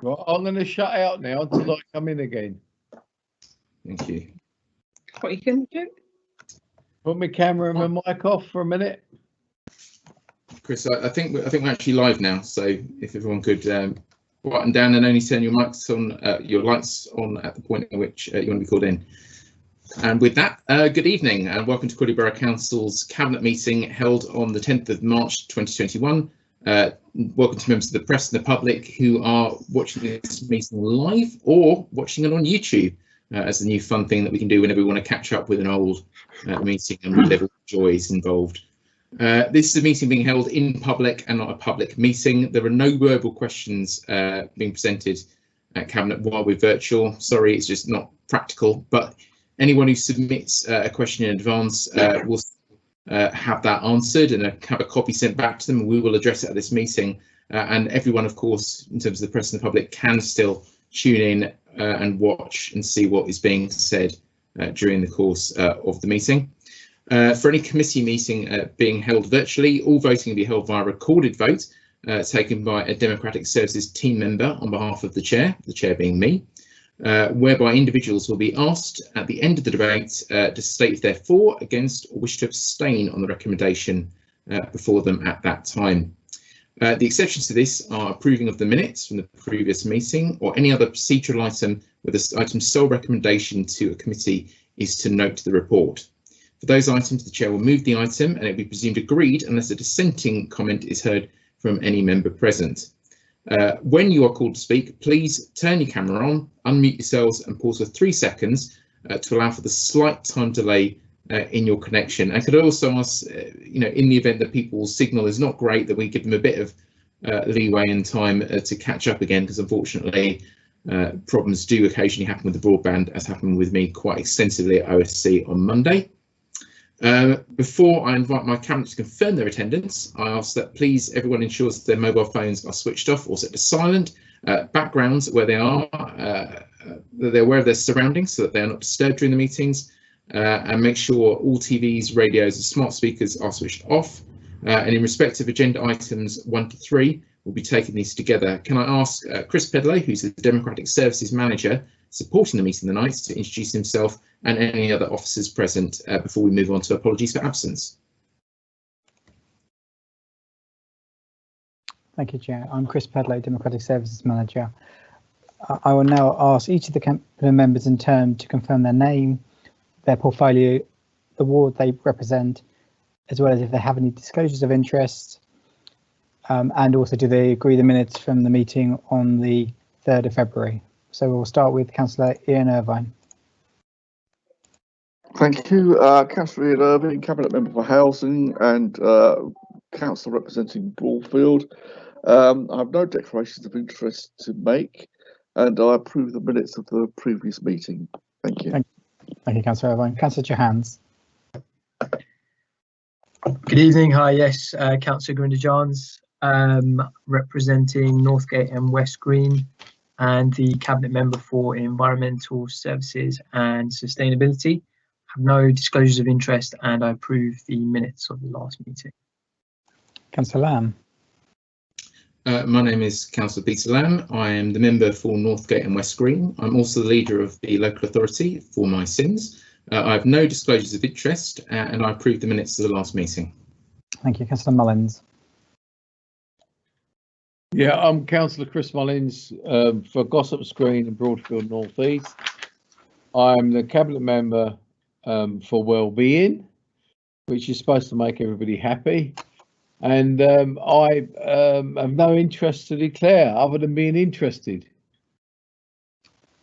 Right, I'm going to shut out now until I come in again. Thank you. What are you going to do? Put my camera and my mic off for a minute. Chris, I think we're actually live now. So if everyone could button down and only turn your mics on, your lights on at the point at which you want to be called in. And with that, good evening and welcome to Crawley Borough Council's Cabinet meeting held on the 10th of March 2021. Welcome to members of the press and the public who are watching this meeting live or watching it on YouTube as a new fun thing that we can do whenever we want to catch up with an old meeting and relive all the joys involved. This is a meeting being held in public and not a public meeting. There are no verbal questions being presented at Cabinet while we're virtual. Sorry, it's just not practical, but anyone who submits a question in advance will have that answered and have a copy sent back to them, and we will address it at this meeting. And everyone, of course, in terms of the press and the public, can still tune in and watch and see what is being said during the course of the meeting. For any committee meeting being held virtually, all voting will be held via recorded vote taken by a Democratic Services team member on behalf of the chair being me, whereby individuals will be asked at the end of the debate to state if they're for, against or wish to abstain on the recommendation before them at that time. The exceptions to this are approving of the minutes from the previous meeting or any other procedural item where the item's sole recommendation to a committee is to note the report. For those items, the chair will move the item and it will be presumed agreed unless a dissenting comment is heard from any member present. When you are called to speak, please turn your camera on, unmute yourselves and pause for 3 seconds to allow for the slight time delay in your connection. I could also ask, in the event that people's signal is not great, that we give them a bit of leeway and time to catch up again, because unfortunately problems do occasionally happen with the broadband, as happened with me quite extensively at OSC on Monday. Before I invite my cabinet to confirm their attendance, I ask that please everyone ensures that their mobile phones are switched off or set to silent, backgrounds where they are, that they're aware of their surroundings so that they are not disturbed during the meetings, and make sure all TVs, radios and smart speakers are switched off. And in respect of agenda items 1 to 3, we'll be taking these together. Can I ask Chris Pedlow, who's the Democratic Services Manager supporting the meeting tonight, to introduce himself and any other officers present before we move on to apologies for absence. Thank you, Chair. I'm Chris Pedlow, Democratic Services Manager. I will now ask each of the cabinet members in turn to confirm their name, their portfolio, the ward they represent, as well as if they have any disclosures of interest, and also do they agree the minutes from the meeting on the 3rd of February. So we'll start with Councillor Ian Irvine. Thank you, Councillor Ian Irvine, Cabinet Member for Housing and Councillor representing Broadfield. I have no declarations of interest to make, and I approve the minutes of the previous meeting. Thank you. Thank you, Councillor Irvine. Councillor Johans. Good evening. Hi, yes, Councillor Grinder-Johns, representing Northgate and West Green, and the Cabinet Member for Environmental Services and Sustainability. I have no disclosures of interest and I approve the minutes of the last meeting. Councillor Lamb. My name is Councillor Peter Lamb. I am the member for Northgate and West Green. I'm also the leader of the local authority for my sins. I have no disclosures of interest and I approve the minutes of the last meeting. Thank you, Councillor Mullins. Yeah, I'm Councillor Chris Mullins for Gossip Green and Broadfield North East. I'm the Cabinet Member for Wellbeing, which is supposed to make everybody happy. And I have no interest to declare other than being interested.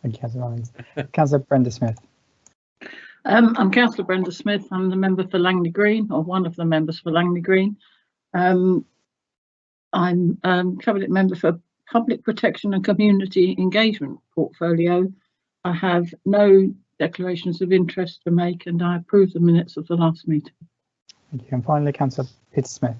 Thank you, Councillor Mullins. Councillor Brenda Smith. I'm Councillor Brenda Smith. I'm the member for Langley Green, or one of the members for Langley Green. I'm Cabinet Member for Public Protection and Community Engagement portfolio. I have no declarations of interest to make and I approve the minutes of the last meeting. Thank you. And finally, Councillor Peter Smith.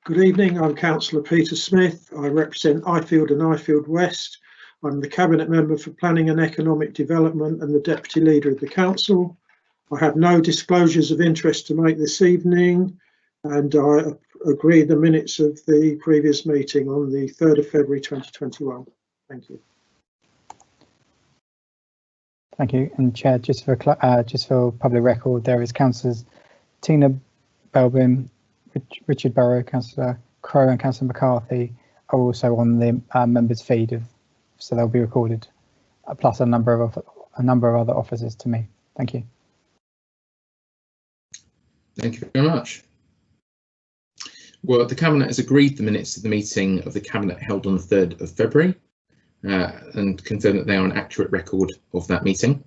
Good evening, I'm Councillor Peter Smith. I represent Ifield and Ifield West. I'm the Cabinet Member for Planning and Economic Development and the Deputy Leader of the Council. I have no disclosures of interest to make this evening and I agree the minutes of the previous meeting on the 3rd of February 2021. Thank you. Thank you. And Chair, just for public record, there is Councillors Tina Belbin, Richard Burrow, Councillor Crowe and Councillor McCarthy are also on the members' feed, so they'll be recorded, plus a number of other officers to me. Thank you. Thank you very much. Well, the Cabinet has agreed the minutes of the meeting of the Cabinet held on the 3rd of February and confirmed that they are an accurate record of that meeting.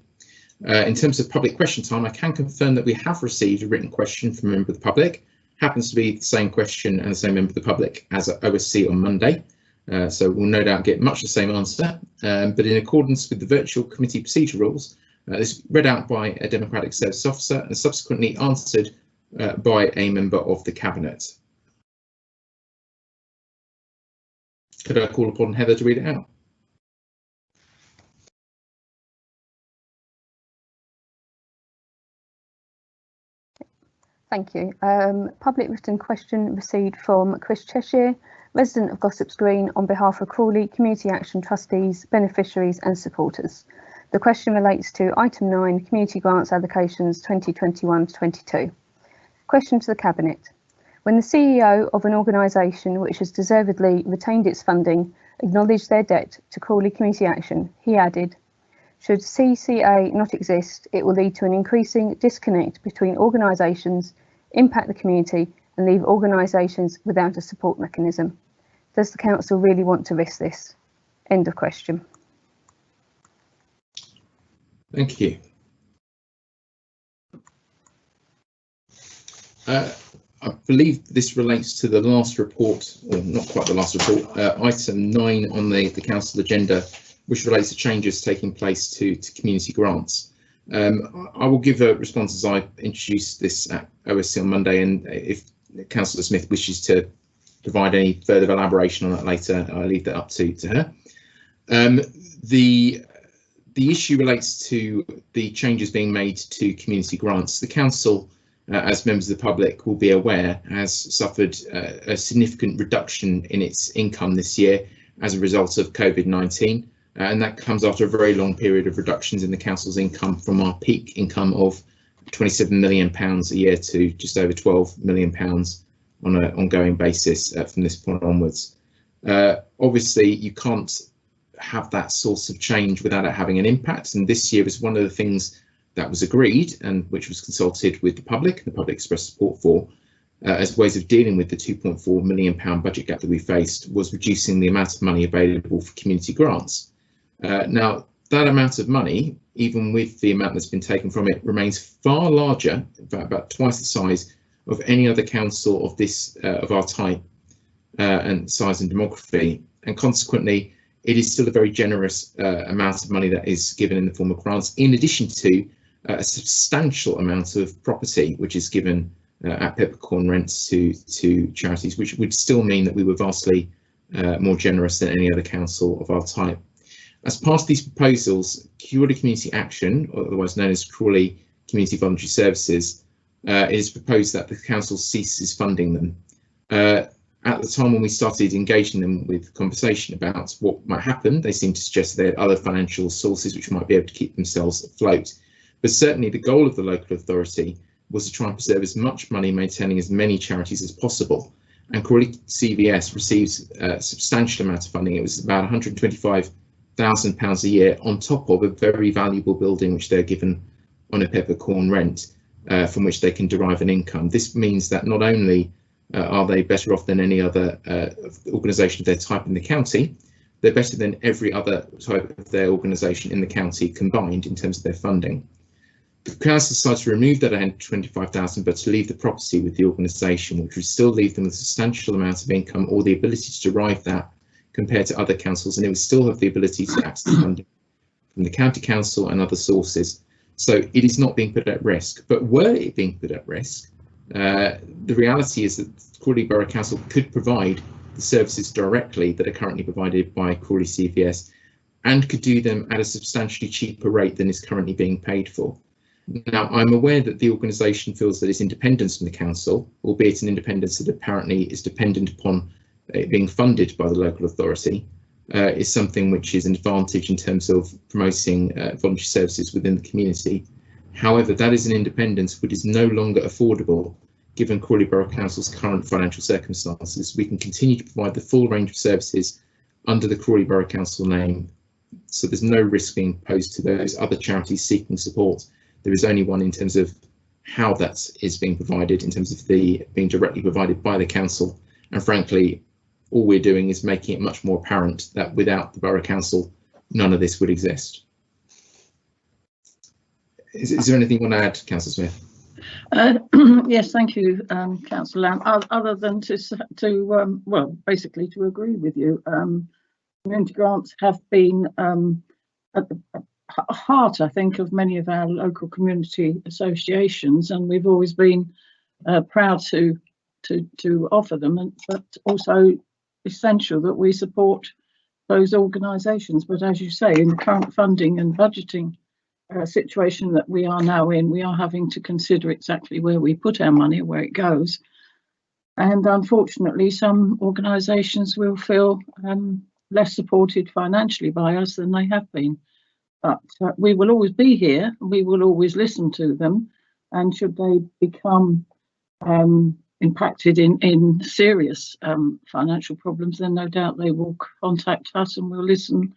In terms of public question time, I can confirm that we have received a written question from a member of the public. Happens to be the same question and the same member of the public as at OSC on Monday. So we'll no doubt get much the same answer, but in accordance with the virtual committee procedure rules, this read out by a Democratic Service Officer and subsequently answered by a member of the Cabinet. Could I call upon Heather to read it out? Thank you. Public written question received from Chris Cheshire, resident of Gossips Green, on behalf of Crawley Community Action Trustees, beneficiaries and supporters. The question relates to item 9, Community Grants Allocations 2021-22. Question to the Cabinet. When the CEO of an organisation which has deservedly retained its funding acknowledged their debt to Crawley Community Action, he added, should CCA not exist, it will lead to an increasing disconnect between organisations, impact the community and leave organisations without a support mechanism. Does the Council really want to risk this? End of question. Thank you. I believe this relates to the last report, or not quite the last report, item 9 on the Council agenda, which relates to changes taking place to community grants. I will give a response as I introduce this at OSC on Monday, and if Councillor Smith wishes to provide any further elaboration on that later, I'll leave that up to her. The issue relates to the changes being made to community grants. The Council, as members of the public will be aware, has suffered a significant reduction in its income this year as a result of COVID-19. And that comes after a very long period of reductions in the Council's income from our peak income of £27 million a year to just over £12 million on an ongoing basis from this point onwards. Obviously, you can't have that source of change without it having an impact, and this year was one of the things that was agreed and which was consulted with the public expressed support for as ways of dealing with the £2.4 million budget gap that we faced, was reducing the amount of money available for community grants. Now, that amount of money, even with the amount that's been taken from it, remains far larger, in fact about twice the size of any other council of this of our type and size and demography, and consequently it is still a very generous amount of money that is given in the form of grants, in addition to a substantial amount of property which is given at peppercorn rents to charities, which would still mean that we were vastly more generous than any other council of our type. As part of these proposals, Crawley Community Action, otherwise known as Crawley Community Voluntary Services, it is proposed that the council ceases funding them. At the time when we started engaging them with conversation about what might happen, they seemed to suggest they had other financial sources which might be able to keep themselves afloat. But certainly the goal of the local authority was to try and preserve as much money, maintaining as many charities as possible. And Crawley CVS receives a substantial amount of funding. It was about £125,000 a year on top of a very valuable building which they're given on a peppercorn rent, from which they can derive an income. This means that not only are they better off than any other organisation of their type in the county, they're better than every other type of their organisation in the county combined in terms of their funding. The council decided to remove that £125,000, but to leave the property with the organisation, which would still leave them with a substantial amount of income or the ability to derive that compared to other councils, and it would still have the ability to access funding from the county council and other sources. So it is not being put at risk. But were it being put at risk, the reality is that Crawley Borough Council could provide the services directly that are currently provided by Crawley CVS, and could do them at a substantially cheaper rate than is currently being paid for. Now, I'm aware that the organisation feels that its independence from the council, albeit an independence that apparently is dependent upon it being funded by the local authority, is something which is an advantage in terms of promoting voluntary services within the community. However, that is an independence which is no longer affordable given Crawley Borough Council's current financial circumstances. We can continue to provide the full range of services under the Crawley Borough Council name, so there's no risk being posed to those other charities seeking support. There is only one in terms of how that is being provided, in terms of the being directly provided by the council. And frankly, all we're doing is making it much more apparent that without the Borough Council, none of this would exist. Is there anything you want to add, Councillor Smith? Yes, thank you, Councillor Lamb. Other than well, basically to agree with you, community grants have been at the heart, I think, of many of our local community associations, and we've always been proud to offer them, but also essential that we support those organisations. But as you say, in the current funding and budgeting situation that we are now in, we are having to consider exactly where we put our money, where it goes. And unfortunately, some organisations will feel less supported financially by us than they have been. But we will always be here, we will always listen to them, and should they become impacted in serious financial problems, then no doubt they will contact us and we'll listen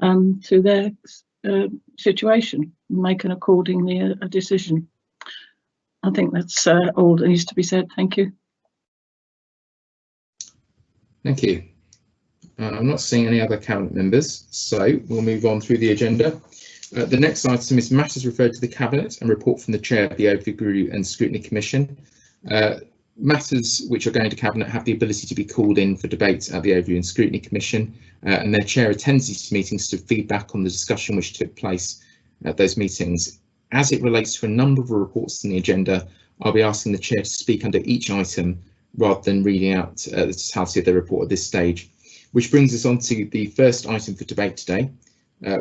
to their situation and make an accordingly a decision. I think that's all that needs to be said. Thank you. Thank you. I'm not seeing any other cabinet members, so we'll move on through the agenda. The next item is matters referred to the Cabinet and report from the Chair of the Overview and Scrutiny Commission. Matters which are going to Cabinet have the ability to be called in for debate at the Overview and Scrutiny Commission, and their Chair attends these meetings to feedback on the discussion which took place at those meetings. As it relates to a number of reports in the agenda, I'll be asking the Chair to speak under each item rather than reading out the totality of the report at this stage. Which brings us on to the first item for debate today,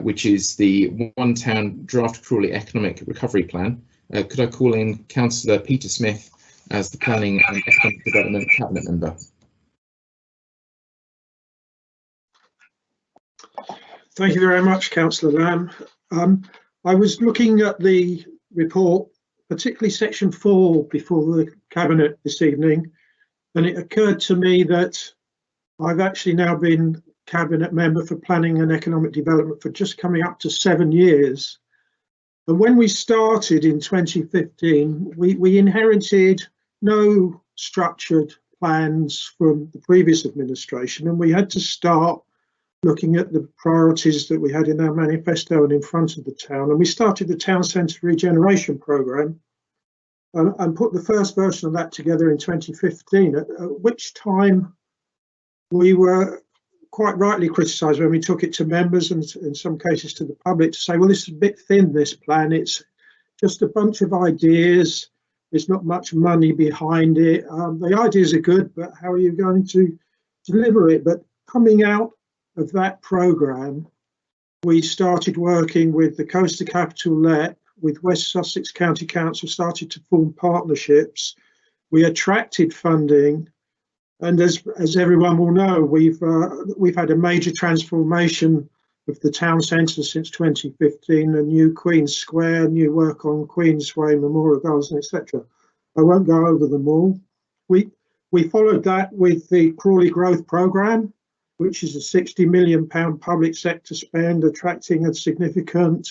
which is the One Town Draft Crawley Economic Recovery Plan. Could I call in Councillor Peter Smith as the Planning and Economic Development Cabinet Member? Thank you very much, Councillor Lamb. I was looking at the report, particularly section 4, before the Cabinet this evening, and it occurred to me that I've actually now been Cabinet Member for Planning and Economic Development for just coming up to 7 years. And when we started in 2015, we inherited no structured plans from the previous administration, and we had to start looking at the priorities that we had in our manifesto and in front of the town. And we started the Town Centre Regeneration Programme and put the first version of that together in 2015, at which time we were quite rightly criticised when we took it to members and in some cases to the public to say, well, this is a bit thin, this plan, it's just a bunch of ideas, there's not much money behind it, the ideas are good, but how are you going to deliver it? But coming out of that programme, we started working with the Coastal Capital LEP, with West Sussex County Council, started to form partnerships, we attracted funding. And as everyone will know, we've had a major transformation of the town centre since 2015, a new Queen's Square, new work on Queensway, Memorial Gardens, etc. I won't go over them all. We followed that with the Crawley Growth Programme, which is a £60 million public sector spend, attracting a significant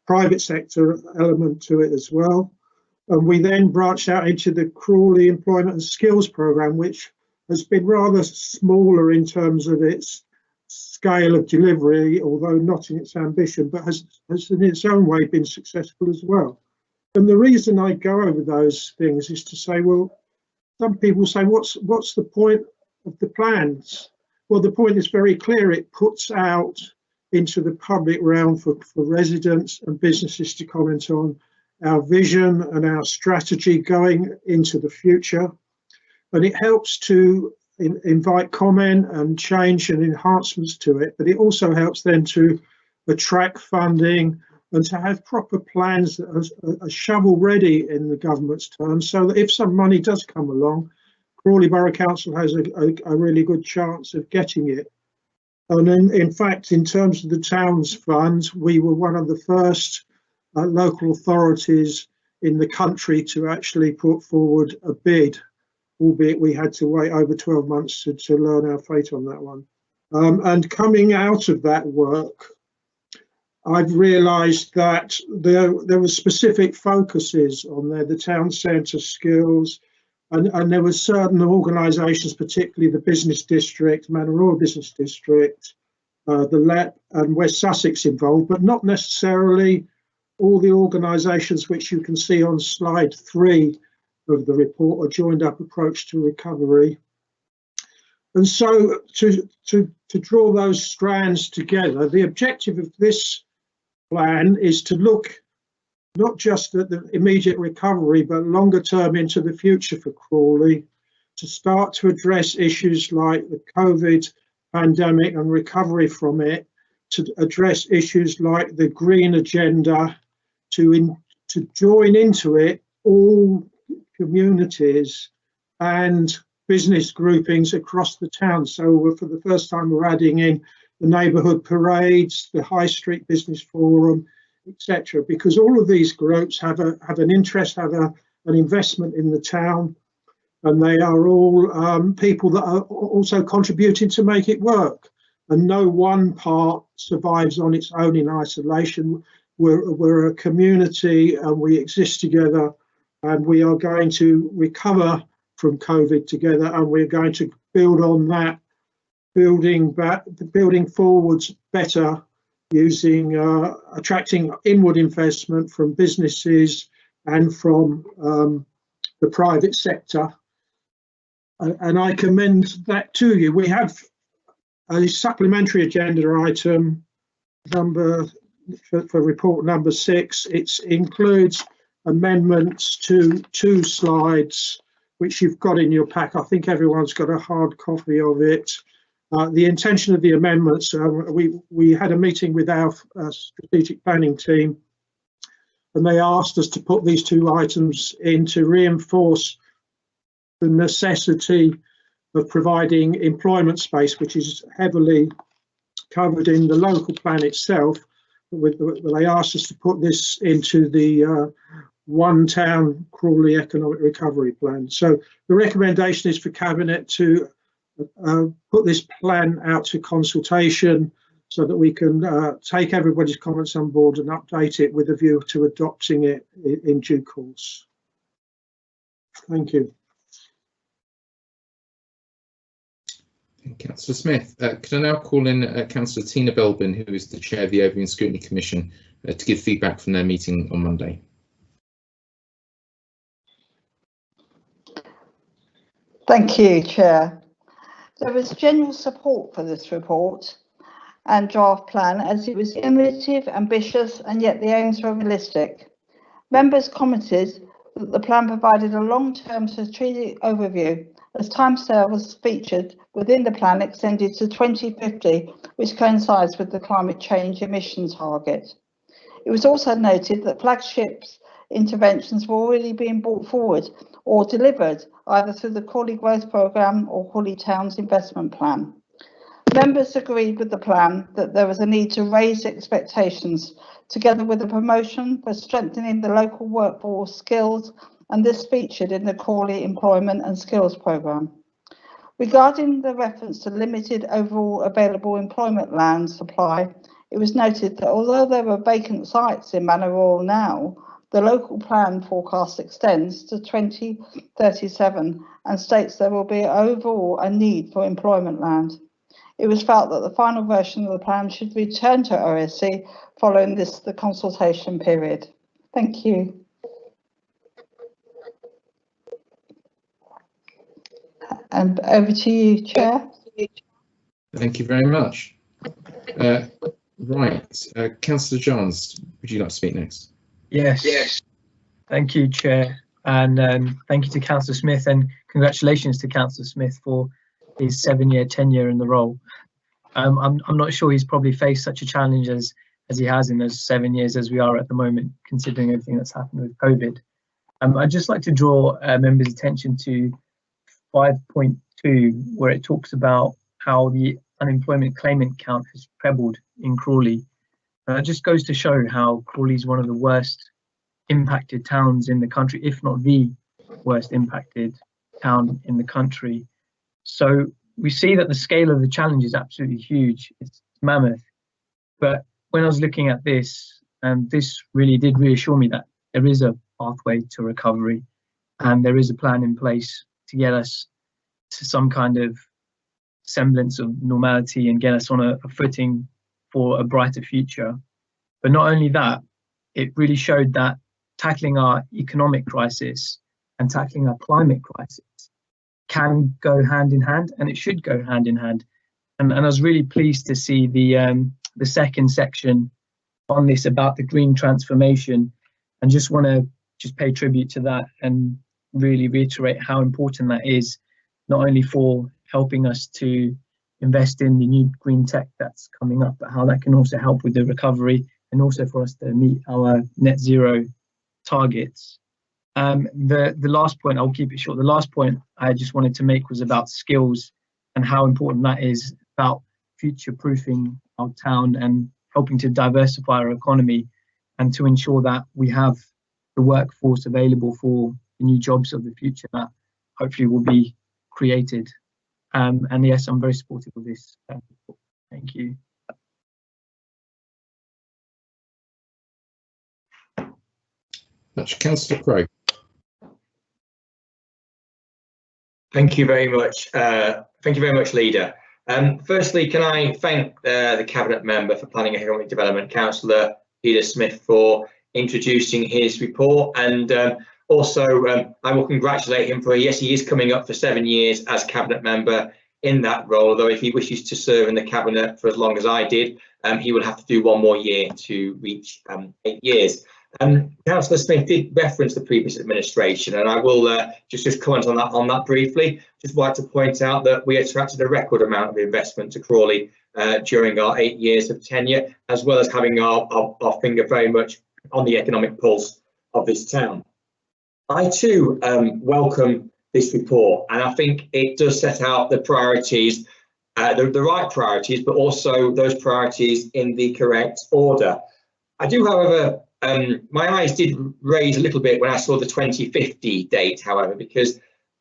private sector element to it as well. And we then branched out into the Crawley Employment and Skills Programme, which has been rather smaller in terms of its scale of delivery, although not in its ambition, but has in its own way been successful as well. And the reason I go over those things is to say, well, some people say, what's the point of the plans? Well, the point is very clear. It puts out into the public realm for residents and businesses to comment on our vision and our strategy going into the future. And it helps to invite comment and change and enhancements to it, but it also helps then to attract funding and to have proper plans that are shovel ready in the government's terms, so that if some money does come along, Crawley Borough Council has a really good chance of getting it. And in fact, in terms of the town's funds, we were one of the first local authorities in the country to actually put forward a bid, albeit we had to wait over 12 months to learn our fate on that one. And coming out of that work, I've realised that there were specific focuses on there, the town centre skills, and there were certain organisations, particularly the business district, Manor Royal Business District, the LEP and West Sussex involved, but not necessarily all the organisations which you can see on slide 3 of the report, a joined up approach to recovery. And so to draw those strands together, the objective of this plan is to look not just at the immediate recovery, but longer term into the future for Crawley, to start to address issues like the COVID pandemic and recovery from it, to address issues like the green agenda, to join into it all communities and business groupings across the town. So for the first time, we're adding in the neighbourhood parades, the High Street Business Forum, etc., because all of these groups have an interest, have an investment in the town, and they are all people that are also contributing to make it work. And no one part survives on its own in isolation. We're a community and we exist together, and we are going to recover from COVID together, and we're going to build on that, building forwards better, using attracting inward investment from businesses and from the private sector. And I commend that to you. We have a supplementary agenda item for report number 6. It includes amendments to 2 slides, which you've got in your pack. I think everyone's got a hard copy of it. The intention of the amendments, we had a meeting with our strategic planning team, and they asked us to put these 2 items in to reinforce the necessity of providing employment space, which is heavily covered in the local plan itself. They asked us to put this into the One Town Crawley Economic Recovery Plan. So the recommendation is for Cabinet to put this plan out to consultation so that we can take everybody's comments on board and update it with a view to adopting it in due course. Thank you. Councillor Smith. Could I now call in Councillor Tina Belbin, who is the Chair of the Overview and Scrutiny Commission, to give feedback from their meeting on Monday. Thank you, Chair. There was general support for this report and draft plan, as it was innovative, ambitious, and yet the aims were realistic. Members commented that the plan provided a long-term strategic overview, as timescale was featured within the plan extended to 2050, which coincides with the climate change emission target. It was also noted that flagship interventions were already being brought forward or delivered either through the Crawley Growth Programme or Crawley Towns Investment Plan. Members agreed with the plan that there was a need to raise expectations, together with a promotion for strengthening the local workforce skills, and this featured in the Crawley Employment and Skills Programme. Regarding the reference to limited overall available employment land supply, it was noted that although there are vacant sites in Manor Royal now, the local plan forecast extends to 2037 and states there will be overall a need for employment land. It was felt that the final version of the plan should return to OSC following the consultation period. Thank you. And over to you, Chair. Thank you very much. Councillor Johns, would you like to speak next? Yes. Thank you, Chair, and thank you to Councillor Smith, and congratulations to Councillor Smith for his 7-year tenure in the role. I'm not sure he's probably faced such a challenge as as he has in those 7 years as we are at the moment, considering everything that's happened with COVID. I'd just like to draw members' attention to 5.2, where it talks about how the unemployment claimant count has trebled in Crawley. And that just goes to show how Crawley is one of the worst impacted towns in the country, if not the worst impacted town in the country. So we see that the scale of the challenge is absolutely huge. It's mammoth. But when I was looking at this, this really did reassure me that there is a pathway to recovery and there is a plan in place to get us to some kind of semblance of normality and get us on a footing for a brighter future. But not only that, it really showed that tackling our economic crisis and tackling our climate crisis can go hand in hand, and it should go hand in hand. And I was really pleased to see the second section on this about the green transformation, and just want to pay tribute to that and really reiterate how important that is, not only for helping us to invest in the new green tech that's coming up, but how that can also help with the recovery and also for us to meet our net zero targets. The last point, I'll keep it short. The last point I just wanted to make was about skills and how important that is about future-proofing our town and helping to diversify our economy and to ensure that we have the workforce available for the new jobs of the future that hopefully will be created. And yes, I'm very supportive of this. Thank you. That's Councillor Crowe. Thank you very much. Thank you very much, Leader. Firstly, can I thank the Cabinet Member for Planning and Economic Development, Councillor Peter Smith, for introducing his report, and also I will congratulate him for, yes, he is coming up for 7 years as Cabinet Member in that role, although if he wishes to serve in the Cabinet for as long as I did, he will have to do 1 more year to reach 8 years. Councillor Smith did reference the previous administration, and I will just comment on that briefly. Just like to point out that we attracted a record amount of investment to Crawley during our 8 years of tenure, as well as having our finger very much on the economic pulse of this town. I too welcome this report, and I think it does set out the priorities, the right priorities, but also those priorities in the correct order. I do, however, my eyes did raise a little bit when I saw the 2050 date, however, because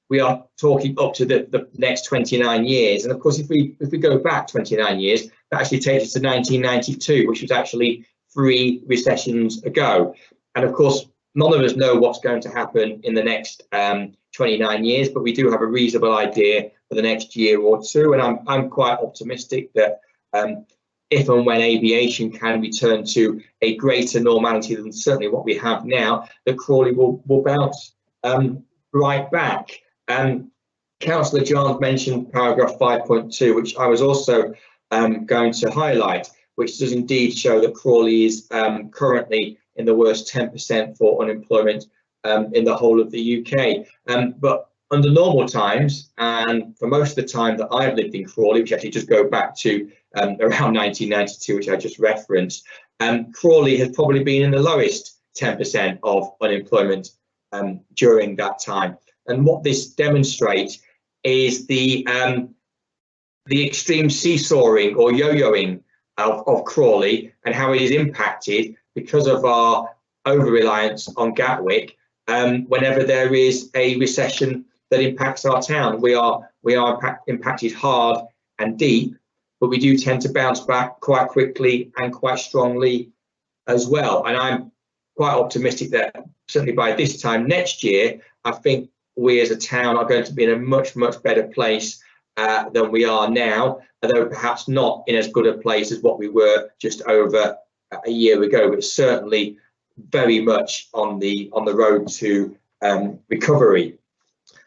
we are talking up to the next 29 years. And of course, if we go back 29 years, that actually takes us to 1992, which was actually 3 recessions ago. And of course, none of us know what's going to happen in the next 29 years, but we do have a reasonable idea for the next year or two. And I'm quite optimistic that if and when aviation can return to a greater normality than certainly what we have now, that Crawley will bounce right back. Councillor Johns mentioned paragraph 5.2, which I was also going to highlight, which does indeed show that Crawley is currently in the worst 10% for unemployment in the whole of the UK. But under normal times, and for most of the time that I've lived in Crawley, which actually just go back to around 1992, which I just referenced, Crawley has probably been in the lowest 10% of unemployment during that time. And what this demonstrates is the extreme seesawing or yo-yoing of Crawley and how it is impacted because of our over-reliance on Gatwick. Whenever there is a recession that impacts our town, we are impacted hard and deep, but we do tend to bounce back quite quickly and quite strongly as well. And I'm quite optimistic that certainly by this time next year, I think we as a town are going to be in a much, much better place than we are now, although perhaps not in as good a place as what we were just over a year ago, but certainly very much on the road to recovery.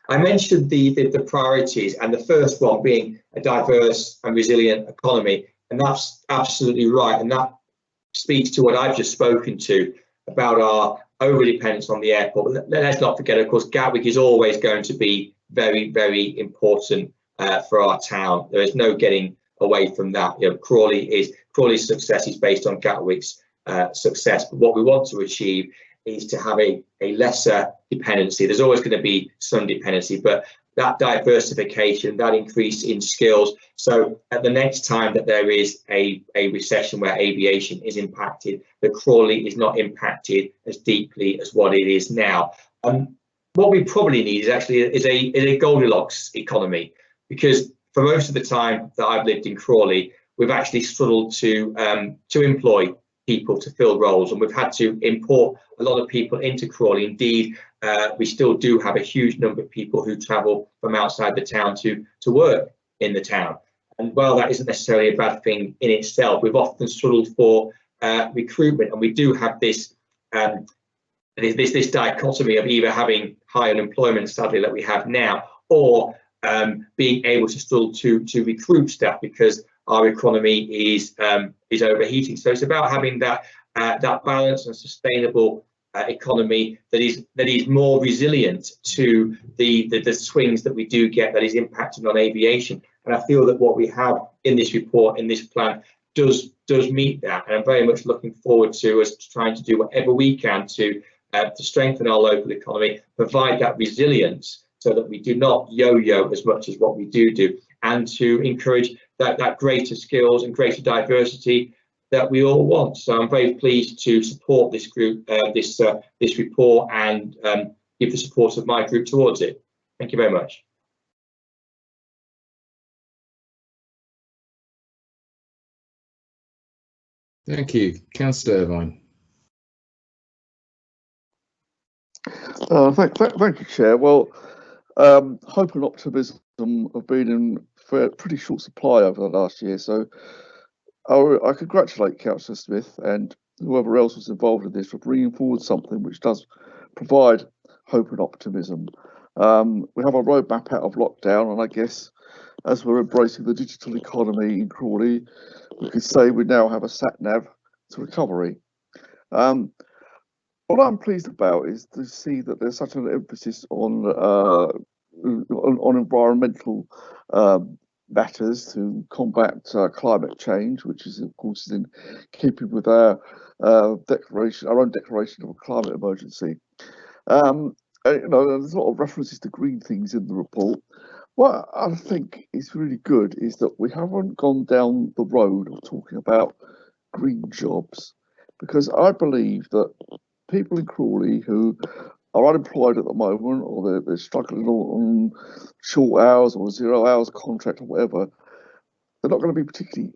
I mentioned the priorities, and the first one being a diverse and resilient economy, and that's absolutely right, and that speaks to what I've just spoken to about our over-dependence on the airport. But let's not forget, of course, Gatwick is always going to be very, very important for our town. There is no getting away from that. You know, Crawley's success is based on Gatwick's success, but what we want to achieve is to have a lesser dependency. There's always going to be some dependency, but that diversification, that increase in skills. So at the next time that there is a recession where aviation is impacted, that Crawley is not impacted as deeply as what it is now. What we probably need is actually a Goldilocks economy, because for most of the time that I've lived in Crawley, we've actually struggled to employ people to fill roles, and we've had to import a lot of people into Crawley. Indeed, we still do have a huge number of people who travel from outside the town to work in the town. And while that isn't necessarily a bad thing in itself, we've often struggled for recruitment, and we do have this this dichotomy of either having high unemployment, sadly, that we have now, or being able to struggle to recruit staff because our economy is overheating. So it's about having that balanced and sustainable economy that is more resilient to the swings that we do get, that is impacting on aviation. And I feel that what we have in this report, in this plan, does meet that. And I'm very much looking forward to us trying to do whatever we can to strengthen our local economy, provide that resilience so that we do not yo-yo as much as what we do, and to encourage that greater skills and greater diversity that we all want. So I'm very pleased to support this group, this report, and give the support of my group towards it. Thank you very much. Thank you, Councillor Irvine. Thank you, Chair. Well, hope and optimism have been in pretty short supply over the last year, so I congratulate Councillor Smith and whoever else was involved in this for bringing forward something which does provide hope and optimism. We have a roadmap out of lockdown, and I guess as we're embracing the digital economy in Crawley, we could say we now have a sat-nav to recovery. What I'm pleased about is to see that there's such an emphasis on environmental matters to combat climate change, which is, of course, in keeping with our own declaration of a climate emergency. You know, there's a lot of references to green things in the report. What I think is really good is that we haven't gone down the road of talking about green jobs, because I believe that people in Crawley who are unemployed at the moment, or they're struggling on short hours or 0 hours contract or whatever, they're not going to be particularly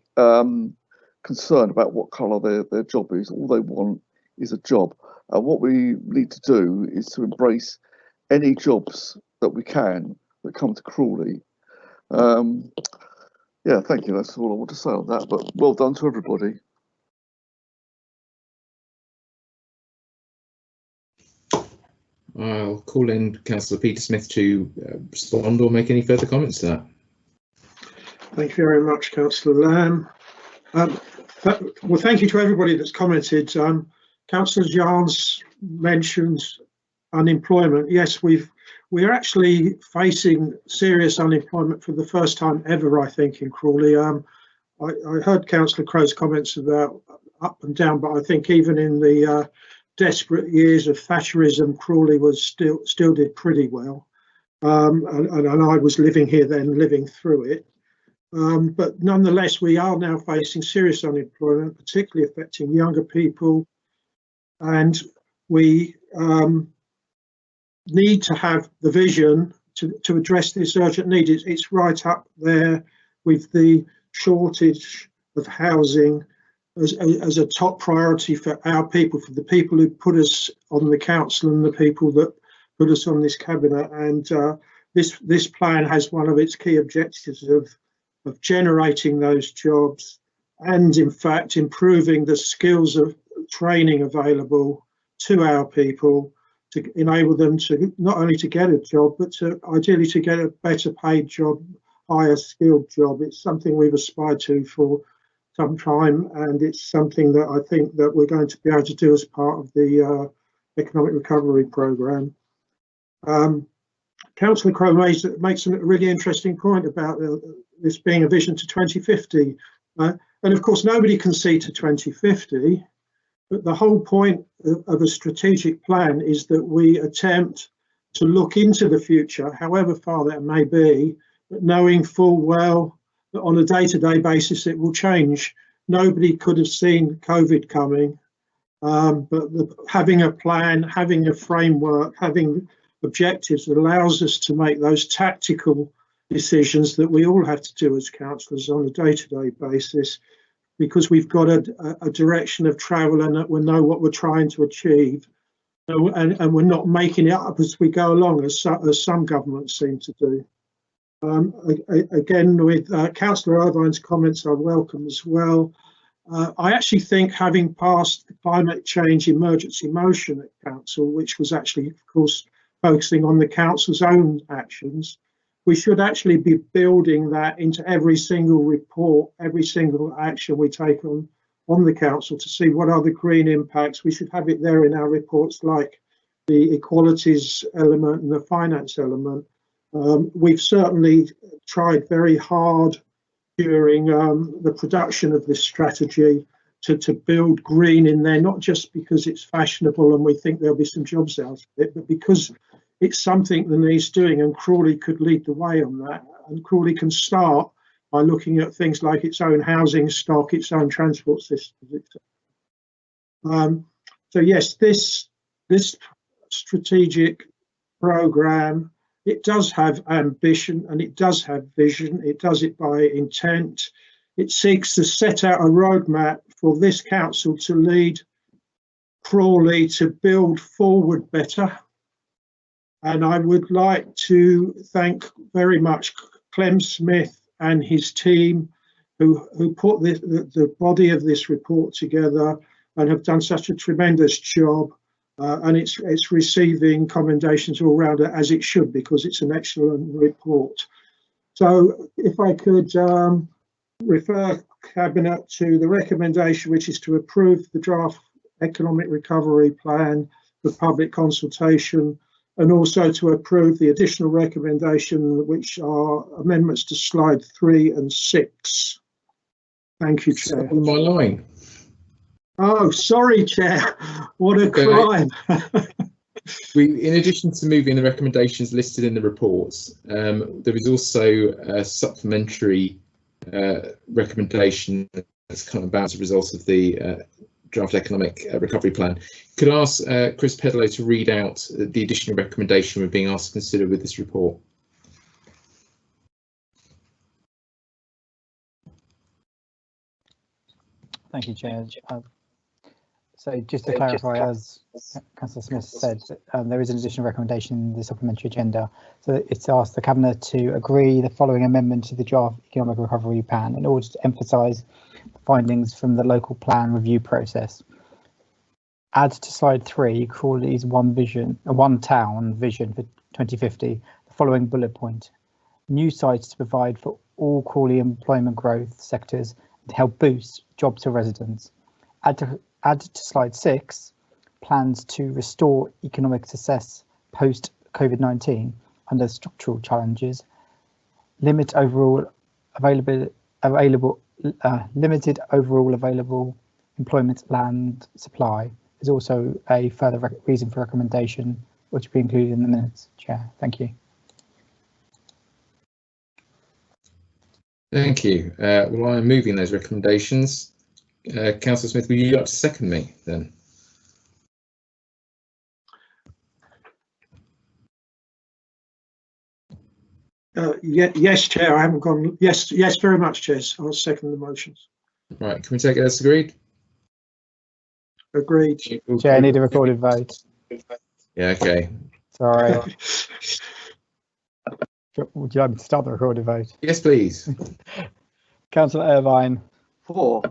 concerned about what colour their job is. All they want is a job. And what we need to do is to embrace any jobs that we can that come to Crawley. Yeah, thank you. That's all I want to say on that. But well done to everybody. I'll call in Councillor Peter Smith to respond or make any further comments to that. Thank you very much, Councillor Lamb. Well, thank you to everybody that's commented. Councillor Jans mentions unemployment. Yes, we're actually facing serious unemployment for the first time ever, I think, in Crawley. I heard Councillor Crow's comments about up and down, but I think even in the desperate years of Thatcherism, Crawley was still did pretty well, and I was living here then, living through it. But nonetheless, we are now facing serious unemployment, particularly affecting younger people, and we need to have the vision to address this urgent need. It's right up there with the shortage of housing as a top priority for our people, for the people who put us on the council and the people that put us on this cabinet. And this plan has one of its key objectives of generating those jobs and, in fact, improving the skills of training available to our people to enable them to not only to get a job, but to ideally to get a better paid job, higher skilled job. It's something we've aspired to for some time, and it's something that I think that we're going to be able to do as part of the economic recovery programme. Councillor Crowe makes a really interesting point about this being a vision to 2050. And of course, nobody can see to 2050, but the whole point of a strategic plan is that we attempt to look into the future, however far that may be, but knowing full well that on a day-to-day basis it will change. Nobody could have seen COVID coming, but having a plan, having a framework, having objectives that allows us to make those tactical decisions that we all have to do as councillors on a day-to-day basis, because we've got a direction of travel and that we know what we're trying to achieve, and we're not making it up as we go along, as some governments seem to do. Again, with Councillor Irvine's comments, I welcome as well. I actually think, having passed the climate change emergency motion at council, which was actually, of course, focusing on the council's own actions, we should actually be building that into every single report, every single action we take on the council to see what are the green impacts. We should have it there in our reports, like the equalities element and the finance element. We've certainly tried very hard during the production of this strategy to build green in there, not just because it's fashionable and we think there'll be some jobs out of it, but because it's something that needs doing, and Crawley could lead the way on that. And Crawley can start by looking at things like its own housing stock, its own transport systems, etc. So yes, this strategic programme, it does have ambition and it does have vision. It does it by intent. It seeks to set out a roadmap for this council to lead Crawley to build forward better. And I would like to thank very much Clem Smith and his team who put the body of this report together and have done such a tremendous job. And it's receiving commendations all round, as it should, because it's an excellent report. So if I could refer Cabinet to the recommendation, which is to approve the draft economic recovery plan for public consultation, and also to approve the additional recommendation, which are amendments to slide 3 and 6. Thank you, Chair. On my line. Oh, sorry, Chair. What a crime. In addition to moving the recommendations listed in the reports, there is also a supplementary recommendation that's come about as a result of the draft economic recovery plan. Could I ask Chris Pedlow to read out the additional recommendation we're being asked to consider with this report? Thank you, Chair. So just to clarify, as Councillor Smith said, there is an additional recommendation in the supplementary agenda. So it's asked the Cabinet to agree the following amendment to the draft economic recovery plan in order to emphasise the findings from the local plan review process. Add to slide 3 Crawley's one town vision for 2050, the following bullet point: new sites to provide for all Crawley employment growth sectors to help boost jobs to residents. Add to slide 6 plans to restore economic success post COVID-19 under structural challenges. Limited overall available employment land supply is also a further reason for recommendation, which will be included in the minutes. Chair, thank you. Thank you. Well, I'm moving those recommendations. Councillor Smith, would you like to second me then? Yes, Chair. I haven't gone. Yes, very much, Chair. I'll second the motions. Right. Can we take it as agreed? Agreed. Chair, I need a recorded vote. Yeah. Okay. Sorry. Would you like me to start the recorded vote? Yes, please. Councillor Irvine. 4.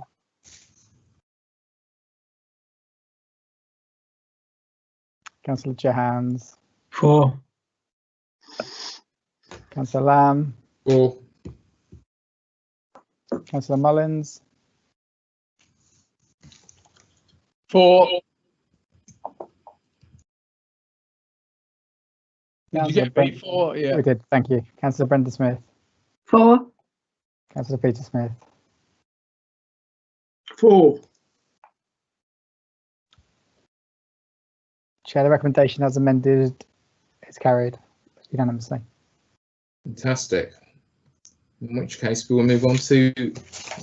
Councillor Jahans. 4. Councillor Lamb. 4. Councillor Mullins. 4. Did you get me for? Yeah. We did, thank you. Councillor Brenda Smith. For. Councillor Peter Smith. For. Chair, the recommendation as amended is carried unanimously. Fantastic. In which case we will move on to the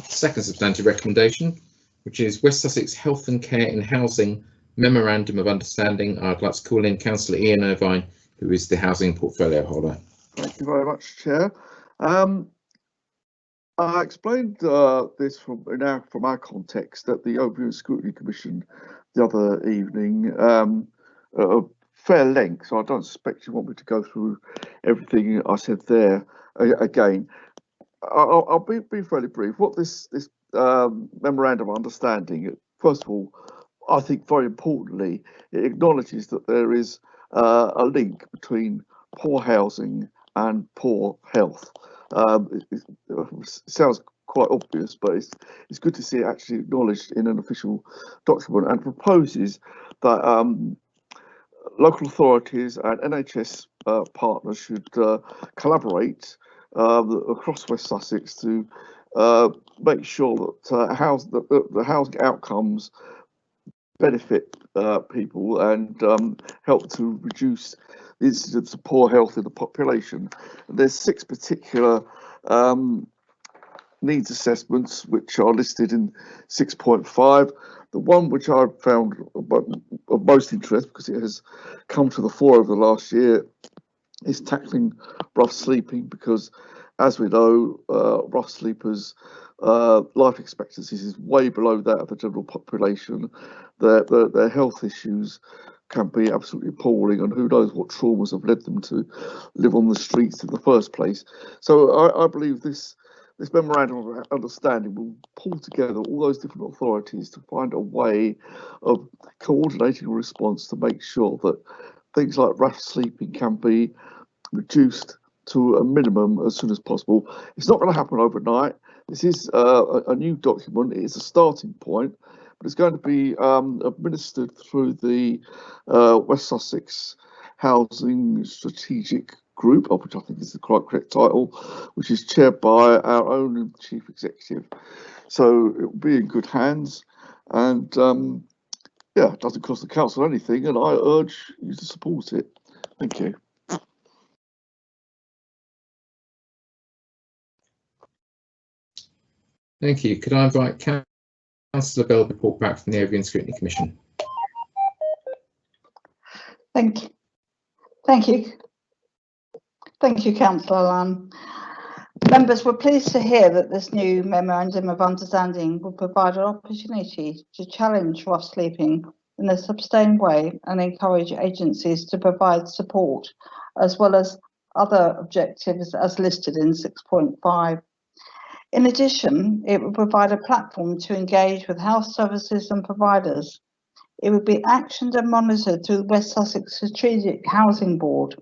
second substantive recommendation, which is West Sussex Health and Care in Housing Memorandum of Understanding. I'd like to call in Councillor Ian Irvine, who is the housing portfolio holder. Thank you very much, Chair. I explained this from our context at the Open Scrutiny Commission the other evening at fair length, so I don't suspect you want me to go through everything I said there again. I'll be fairly brief. What this memorandum of understanding, first of all, I think very importantly, it acknowledges that there is a link between poor housing and poor health. It sounds quite obvious, but it's good to see it actually acknowledged in an official document, and proposes that local authorities and NHS partners should collaborate across West Sussex to make sure that the housing outcomes benefit people and help to reduce the incidence of poor health in the population. And there's 6 particular needs assessments which are listed in 6.5. The one which I found of most interest, because it has come to the fore over the last year, is tackling rough sleeping, because as we know, rough sleepers' life expectancies is way below that of the general population. Their health issues can be absolutely appalling, and who knows what traumas have led them to live on the streets in the first place. So I believe this memorandum of understanding will pull together all those different authorities to find a way of coordinating a response to make sure that things like rough sleeping can be reduced to a minimum as soon as possible. It's not going to happen overnight. This is a new document. It is a starting point, but it's going to be administered through the West Sussex Housing Strategic Group, which I think is the correct title, which is chaired by our own Chief Executive. So it will be in good hands, and yeah, it doesn't cost the council anything, and I urge you to support it. Thank you. Thank you. Could I invite Councillor Bell to report back from the Open Scrutiny Commission? Thank you. Thank you. Thank you, Councillor Lamb. Members, we're pleased to hear that this new Memorandum of Understanding will provide an opportunity to challenge rough sleeping in a sustained way and encourage agencies to provide support, as well as other objectives as listed in 6.5. In addition, it will provide a platform to engage with health services and providers. It will be actioned and monitored through the West Sussex Strategic Housing Board.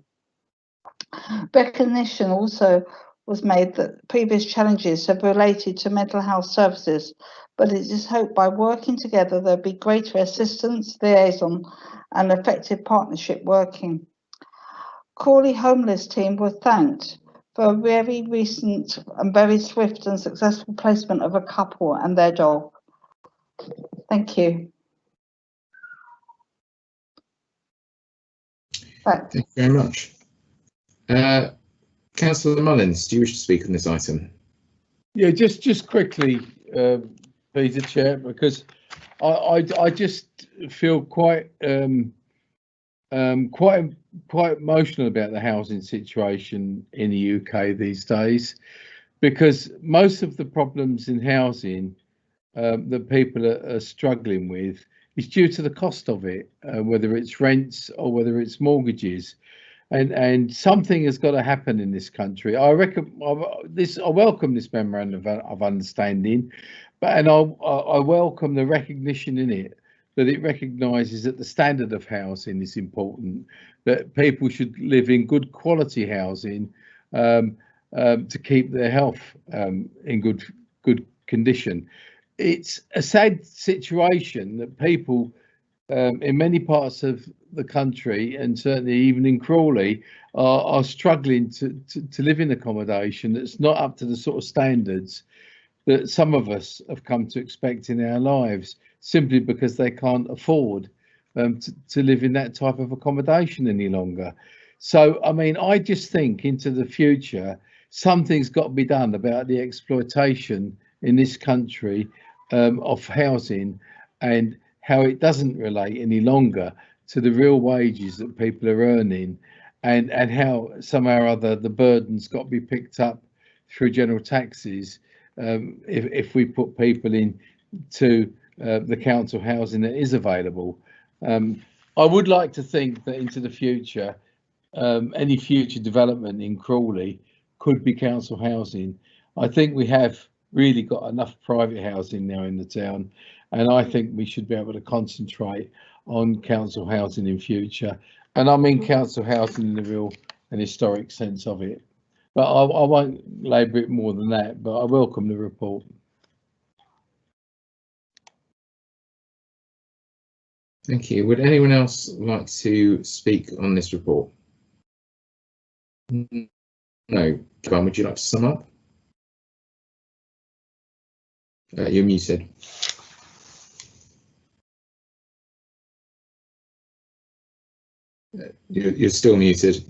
Recognition also was made that previous challenges have related to mental health services, but it is hoped by working together there'll be greater assistance, liaison and effective partnership working. Crawley Homeless team were thanked for a very recent and very swift and successful placement of a couple and their dog. Thank you. Thank you very much. Councillor Mullins, do you wish to speak on this item? Yeah, just quickly, Peter, Chair, because I just feel quite emotional about the housing situation in the UK these days, because most of the problems in housing that people are struggling with is due to the cost of it, whether it's rents or whether it's mortgages. And something has got to happen in this country. I welcome this memorandum of understanding, and I welcome the recognition in it that it recognises that the standard of housing is important, that people should live in good quality housing to keep their health in good condition. It's a sad situation that people in many parts of the country, and certainly even in Crawley, are struggling to live in accommodation that's not up to the sort of standards that some of us have come to expect in our lives, simply because they can't afford to live in that type of accommodation any longer. So, I mean, I just think into the future, something's got to be done about the exploitation in this country of housing, and how it doesn't relate any longer to the real wages that people are earning, and how somehow or other the burden's got to be picked up through general taxes if we put people in to the council housing that is available. I would like to think that into the future, any future development in Crawley could be council housing. I think we have really got enough private housing now in the town, and I think we should be able to concentrate on council housing in future. And I mean council housing in the real and historic sense of it. But I won't labour it more than that, but I welcome the report. Thank you. Would anyone else like to speak on this report? No. John, would you like to sum up? You're muted. You're still muted.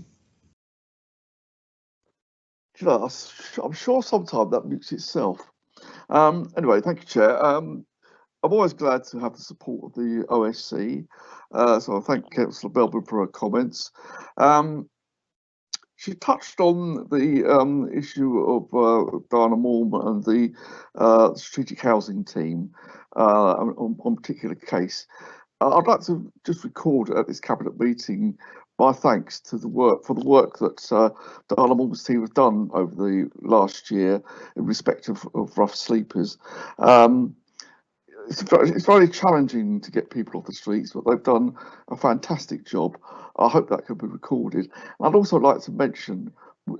You know, I'm sure sometime that mutes itself. Anyway, thank you, Chair. I'm always glad to have the support of the OSC, so I thank Councillor Belbin for her comments. She touched on the issue of Diana Moore and the strategic housing team on a particular case. I'd like to just record at this cabinet meeting my thanks to the work that Diana Moore's team have done over the last year in respect of rough sleepers. It's very challenging to get people off the streets, but they've done a fantastic job. I hope that can be recorded. And I'd also like to mention,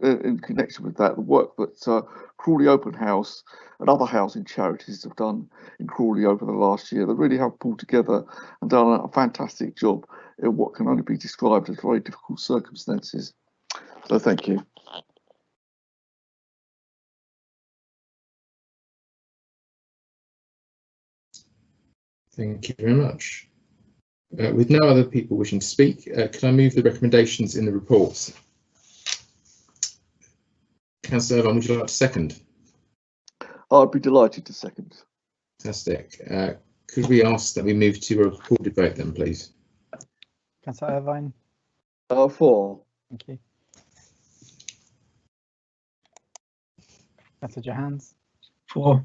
in connection with that, the work that Crawley Open House and other housing charities have done in Crawley over the last year. They really have pulled together and done a fantastic job in what can only be described as very difficult circumstances. So thank you. Thank you very much. With no other people wishing to speak, can I move the recommendations in the reports? Councillor Irvine, would you like to second? I'd be delighted to second. Fantastic. Could we ask that we move to a recorded vote then, please? Councillor Irvine. 4. Thank you. Councillor Johans. 4.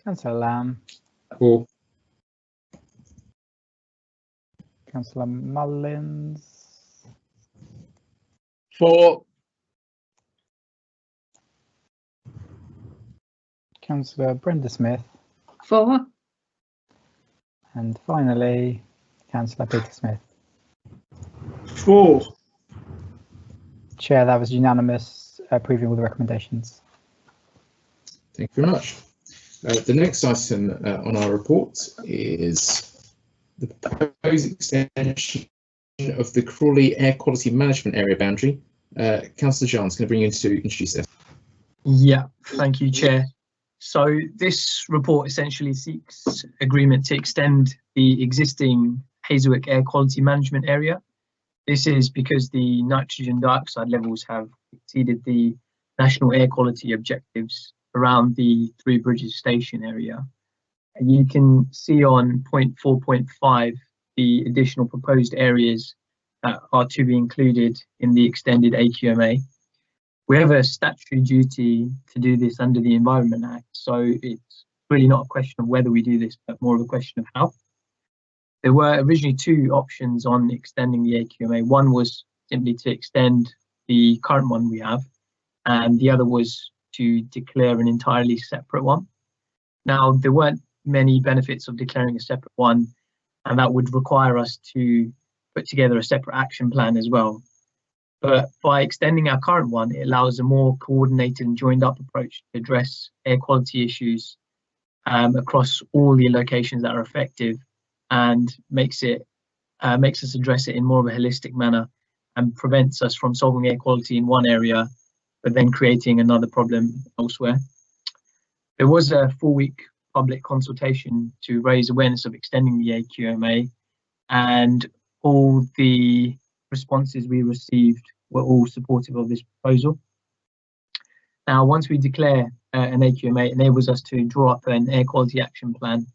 Councillor Lamb. 4. Councillor Mullins. 4. Councillor Brenda Smith. 4. And finally, Councillor Peter Smith. 4. Chair, that was unanimous, approving all the recommendations. Thank you very much. The next item on our report is the proposed extension of the Crawley Air Quality Management Area boundary. Councillor Johns, going to bring you in to introduce this. Yeah, thank you, Chair. So this report essentially seeks agreement to extend the existing Hazelwick Air Quality Management Area. This is because the nitrogen dioxide levels have exceeded the national air quality objectives around the Three Bridges station area. And you can see on point 4.5 the additional proposed areas that are to be included in the extended AQMA. We have a statutory duty to do this under the Environment Act, so it's really not a question of whether we do this, but more of a question of how. There were originally 2 options on extending the AQMA. One was simply to extend the current one we have, and the other was to declare an entirely separate one. Now, there weren't many benefits of declaring a separate one, and that would require us to put together a separate action plan as well. But by extending our current one, it allows a more coordinated and joined up approach to address air quality issues across all the locations that are effective, and makes us address it in more of a holistic manner and prevents us from solving air quality in one area, but then creating another problem elsewhere. There was a 4-week public consultation to raise awareness of extending the AQMA, and all the responses we received were all supportive of this proposal. Now, once we declare an AQMA, it enables us to draw up an air quality action plan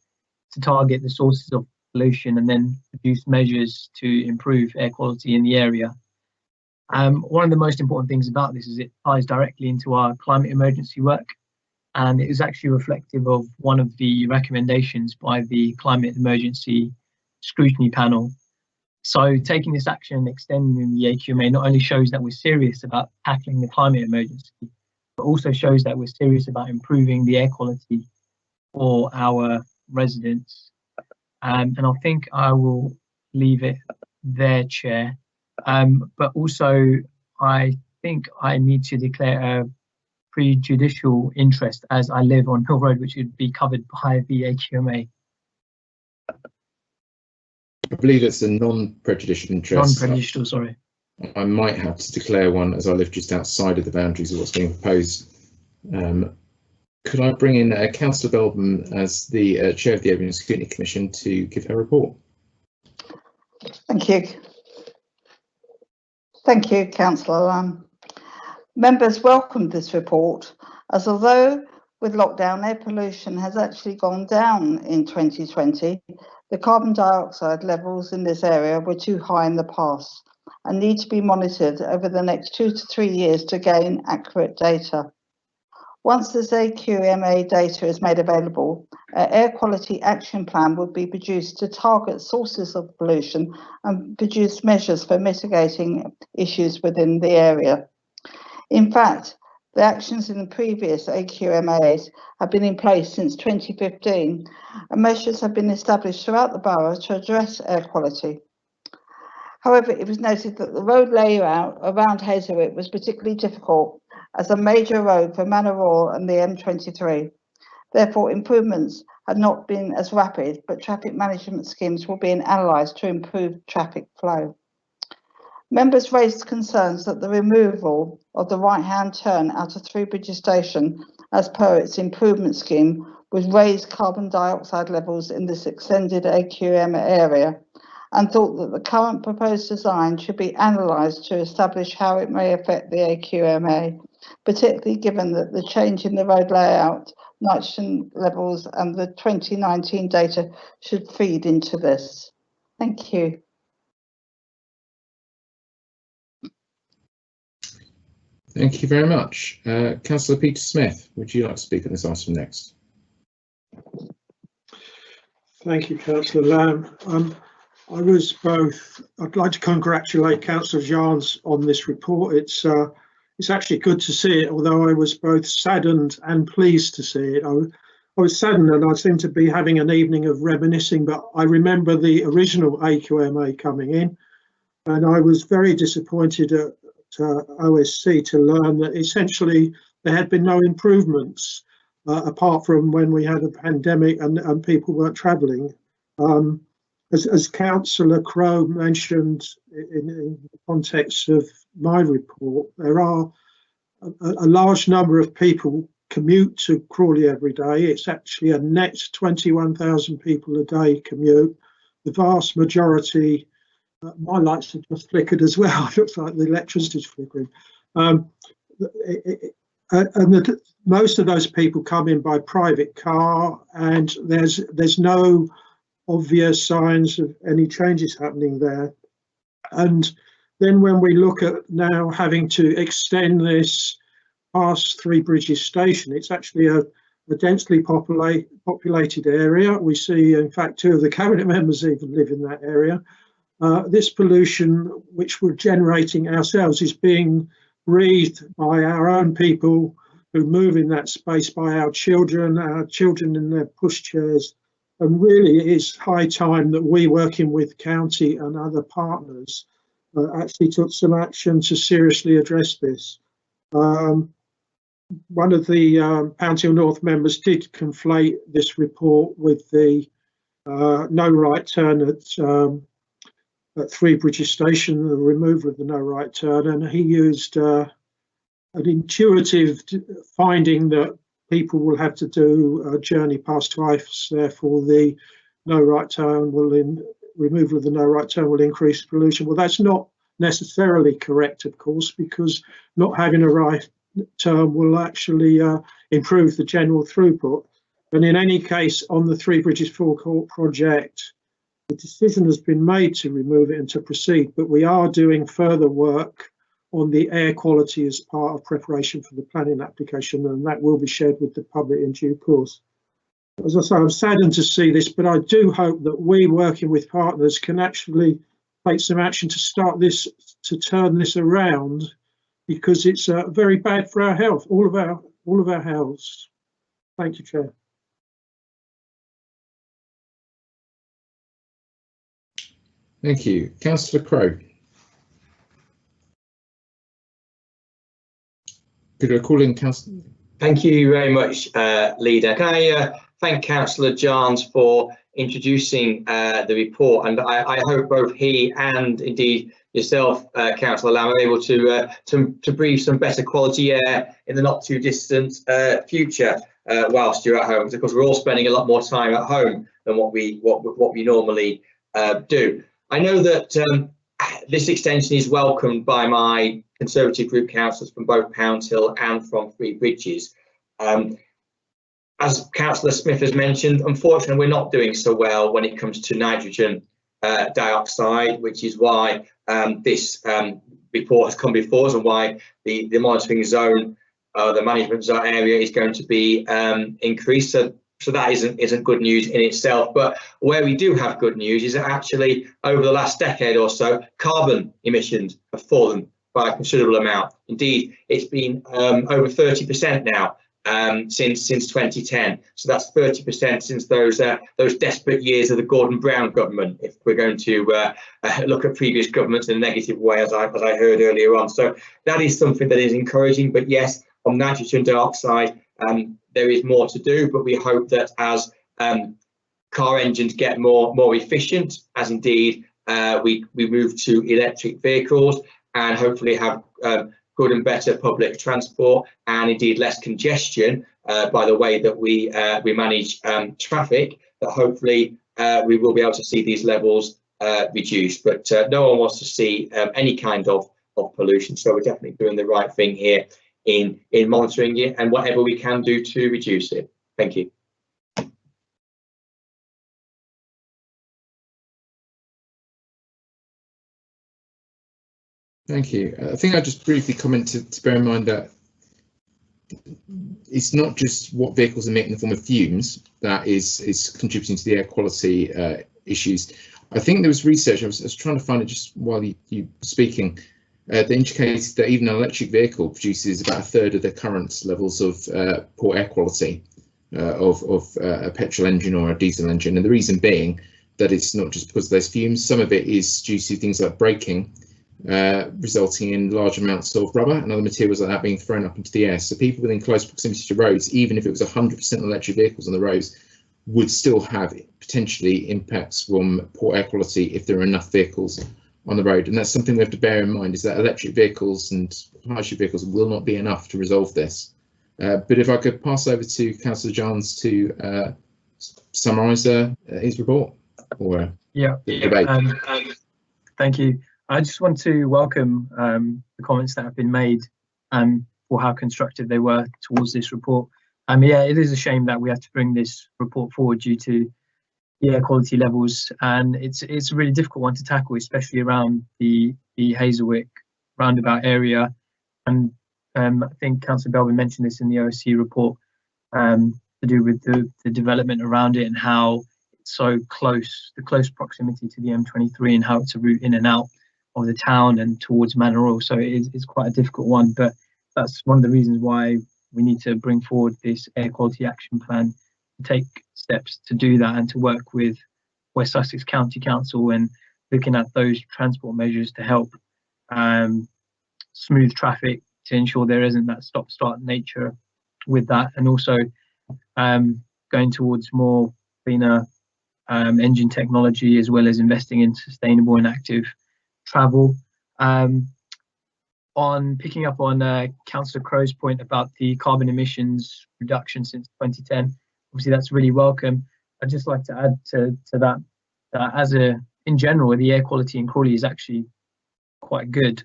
to target the sources of pollution and then produce measures to improve air quality in the area. One of the most important things about this is it ties directly into our climate emergency work, and it is actually reflective of one of the recommendations by the Climate Emergency Scrutiny Panel. So taking this action and extending the AQMA not only shows that we're serious about tackling the climate emergency, but also shows that we're serious about improving the air quality for our residents. And I think I will leave it there, Chair. But also, I think I need to declare a prejudicial interest as I live on Hill Road, which would be covered by the AQMA. I believe it's a non-prejudicial interest. Non-prejudicial, sorry. I might have to declare one as I live just outside of the boundaries of what's being proposed. Could I bring in Councillor Belbin as the Chair of the Open Scrutiny Commission to give her report? Thank you. Thank you, Councillor Lamb. Members welcomed this report, as although with lockdown air pollution has actually gone down in 2020, the carbon dioxide levels in this area were too high in the past and need to be monitored over the next 2 to 3 years to gain accurate data. Once this AQMA data is made available, an air quality action plan will be produced to target sources of pollution and produce measures for mitigating issues within the area. In fact, the actions in the previous AQMAs have been in place since 2015, and measures have been established throughout the borough to address air quality. However, it was noted that the road layout around Hazelwood was particularly difficult as a major road for Manor Royal and the M23. Therefore, improvements had not been as rapid, but traffic management schemes were being analysed to improve traffic flow. Members raised concerns that the removal of the right-hand turn out of Three Bridges Station, as per its improvement scheme, would raise carbon dioxide levels in this extended AQM area, and thought that the current proposed design should be analysed to establish how it may affect the AQMA, particularly given that the change in the road layout, nitrogen levels and the 2019 data should feed into this. Thank you. Thank you very much. Councillor Peter Smith, would you like to speak on this item next? Thank you, Councillor Lamb. I'd like to congratulate Councillor Jans on this report. It's actually good to see it, although I was both saddened and pleased to see it. I was saddened and I seem to be having an evening of reminiscing, but I remember the original AQMA coming in, and I was very disappointed at OSC to learn that essentially there had been no improvements apart from when we had a pandemic and people weren't travelling. As Councillor Crowe mentioned in the context of my report, there are a large number of people commute to Crawley every day. It's actually a net 21,000 people a day commute. The vast majority, my lights have just flickered as well. It looks like the electricity's flickering. Most of those people come in by private car, and there's no obvious signs of any changes happening there. And then when we look at now having to extend this past Three Bridges Station, it's actually a densely populated area. We see, in fact, 2 of the cabinet members even live in that area. This pollution, which we're generating ourselves, is being breathed by our own people who move in that space, by our children in their pushchairs. And really it is high time that we, working with county and other partners, actually took some action to seriously address this. One of the Pound Hill North members did conflate this report with the no right turn at at Three Bridges Station, the removal of the no right turn, and he used an intuitive finding that people will have to do a journey past twice, therefore the no right turn removal of the no right turn will increase pollution. Well, that's not necessarily correct, of course, because not having a right turn will actually improve the general throughput. And in any case, on the Three Bridges forecourt project, the decision has been made to remove it and to proceed, but we are doing further work on the air quality as part of preparation for the planning application, and that will be shared with the public in due course. As I say, I'm saddened to see this, but I do hope that we, working with partners, can actually take some action to start this, to turn this around, because it's very bad for our health, all of our healths. Thank you, Chair. Thank you. Councillor Crowe. Could I call in Councillor? Thank you very much, Leader. Can I thank Councillor Johns for introducing the report, and I hope both he and indeed yourself, Councillor Lamb, are able to breathe some better quality air in the not too distant future whilst you're at home. Because of course we're all spending a lot more time at home than what we normally do. I know that this extension is welcomed by my Conservative group councillors from both Pound Hill and from Three Bridges. As Councillor Smith has mentioned, unfortunately we're not doing so well when it comes to nitrogen dioxide, which is why this report has come before us, and why the monitoring zone, the management zone area, is going to be increased. So that isn't good news in itself. But where we do have good news is that actually over the last decade or so, carbon emissions have fallen by a considerable amount. Indeed, it's been over 30% now since 2010. So that's 30% since those desperate years of the Gordon Brown government, if we're going to look at previous governments in a negative way, as I heard earlier on. So that is something that is encouraging. But yes, on nitrogen dioxide, there is more to do, but we hope that as car engines get more efficient, as indeed we move to electric vehicles, and hopefully have good and better public transport, and indeed less congestion by the way that we manage traffic, that hopefully we will be able to see these levels reduced. But no one wants to see any kind of pollution, so we're definitely doing the right thing here in monitoring it and whatever we can do to reduce it. Thank you. Thank you. I think I just briefly comment to bear in mind that it's not just what vehicles emit in the form of fumes that is contributing to the air quality issues. I think there was research, I was trying to find it just while you were speaking, that indicates that even an electric vehicle produces about a third of the current levels of poor air quality of a petrol engine or a diesel engine. And the reason being that it's not just because of those fumes, some of it is due to things like braking, resulting in large amounts of rubber and other materials like that being thrown up into the air. So people within close proximity to roads, even if it was 100% electric vehicles on the roads, would still have potentially impacts from poor air quality if there are enough vehicles on the road. And that's something we have to bear in mind, is that electric vehicles and hardship vehicles will not be enough to resolve this. But if I could pass over to Councillor Johns to summarise his report or the debate. Thank you. I just want to welcome the comments that have been made and for how constructive they were towards this report. Yeah, it is a shame that we have to bring this report forward due to the air quality levels, and it's a really difficult one to tackle, especially around the Hazelwick roundabout area. And I think Councillor Belvin mentioned this in the OSC report, to do with the development around it and how it's so close, the close proximity to the M23, and how it's a route in and out of the town and towards Manor Royal. So it's quite a difficult one, but that's one of the reasons why we need to bring forward this air quality action plan, to take steps to do that and to work with West Sussex County Council and looking at those transport measures to help smooth traffic, to ensure there isn't that stop-start nature with that, and also going towards more cleaner engine technology, as well as investing in sustainable and active travel. On picking up on Councillor Crow's point about the carbon emissions reduction since 2010, obviously that's really welcome. I'd just like to add to that in general, the air quality in Crawley is actually quite good,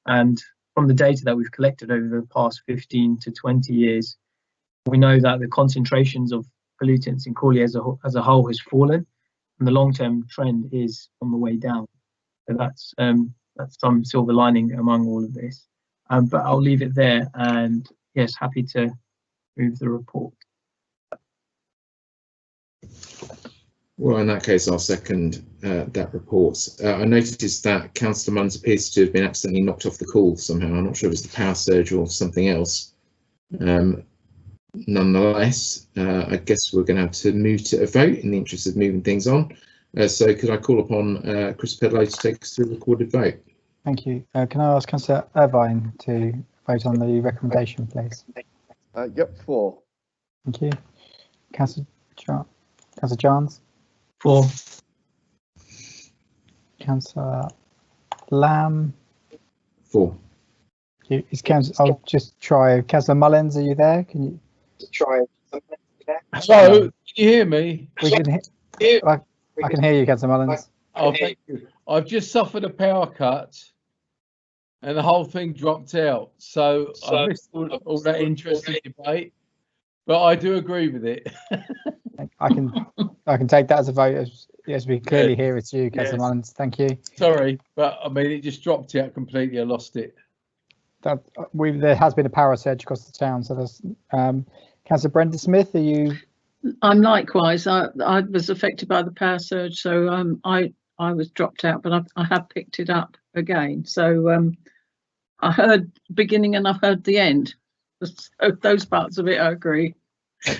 and from the data that we've collected over the past 15 to 20 years, we know that the concentrations of pollutants in Crawley as a whole has fallen, and the long-term trend is on the way down. So that's some silver lining among all of this. But I'll leave it there, and yes, happy to move the report. Well, in that case, I'll second that report. I noticed that Councillor Mullins appears to have been accidentally knocked off the call somehow. I'm not sure if it's the power surge or something else. Nonetheless, I guess we're going to have to move to a vote in the interest of moving things on. So could I call upon Chris Pedlow to take us through a recorded vote? Thank you. Can I ask Councillor Irvine to vote on the recommendation, please? Yep, 4. Thank you. Councillor Johns? 4. Councillor Lamb? 4. I'll just try. Councillor Mullins, are you there? Can you try? Hello, can you hear me? We can hear. I can hear you, Councillor Mullins. Oh, thank you. I've just suffered a power cut, and the whole thing dropped out. So I missed all that interesting debate, but I do agree with it. I can take that as a vote. As we clearly hear it's you, Councillor Mullins. Thank you. Sorry, but I mean it just dropped out completely. I lost it. There has been a power surge across the town. So there's Councillor Brenda Smith. Are you? I'm likewise. I was affected by the power surge, so I was dropped out, but I have picked it up again. So I heard the beginning and I've heard the end. So those parts of it I agree.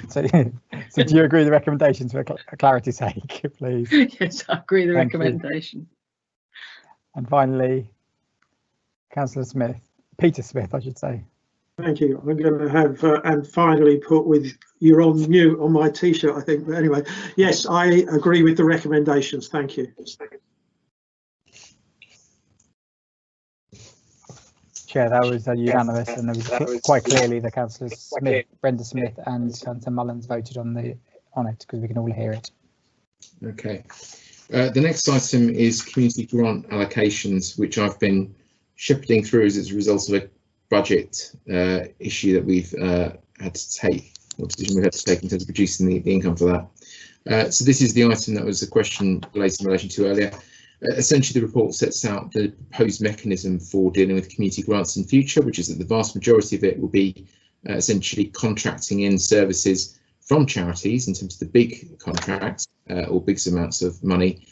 So do you agree the recommendations for clarity's sake, please? Yes, I agree the recommendation. And finally, Councillor Smith, Peter Smith, I should say. Thank you. I'm going to have and finally put with you're on mute on my T-shirt, I think. But anyway, yes, I agree with the recommendations. Thank you. Chair, that was unanimous, and there was quite clearly the Councillors Smith, Brenda Smith, and Councillor Mullins voted on it because we can all hear it. Okay. The next item is community grant allocations, which I've been shepherding through as a result of a budget issue that we've had to take, or decision we've had to take in terms of reducing the income for that. So this is the item that was a question related in relation to earlier. Essentially, the report sets out the proposed mechanism for dealing with community grants in future, which is that the vast majority of it will be essentially contracting in services from charities in terms of the big contracts or big amounts of money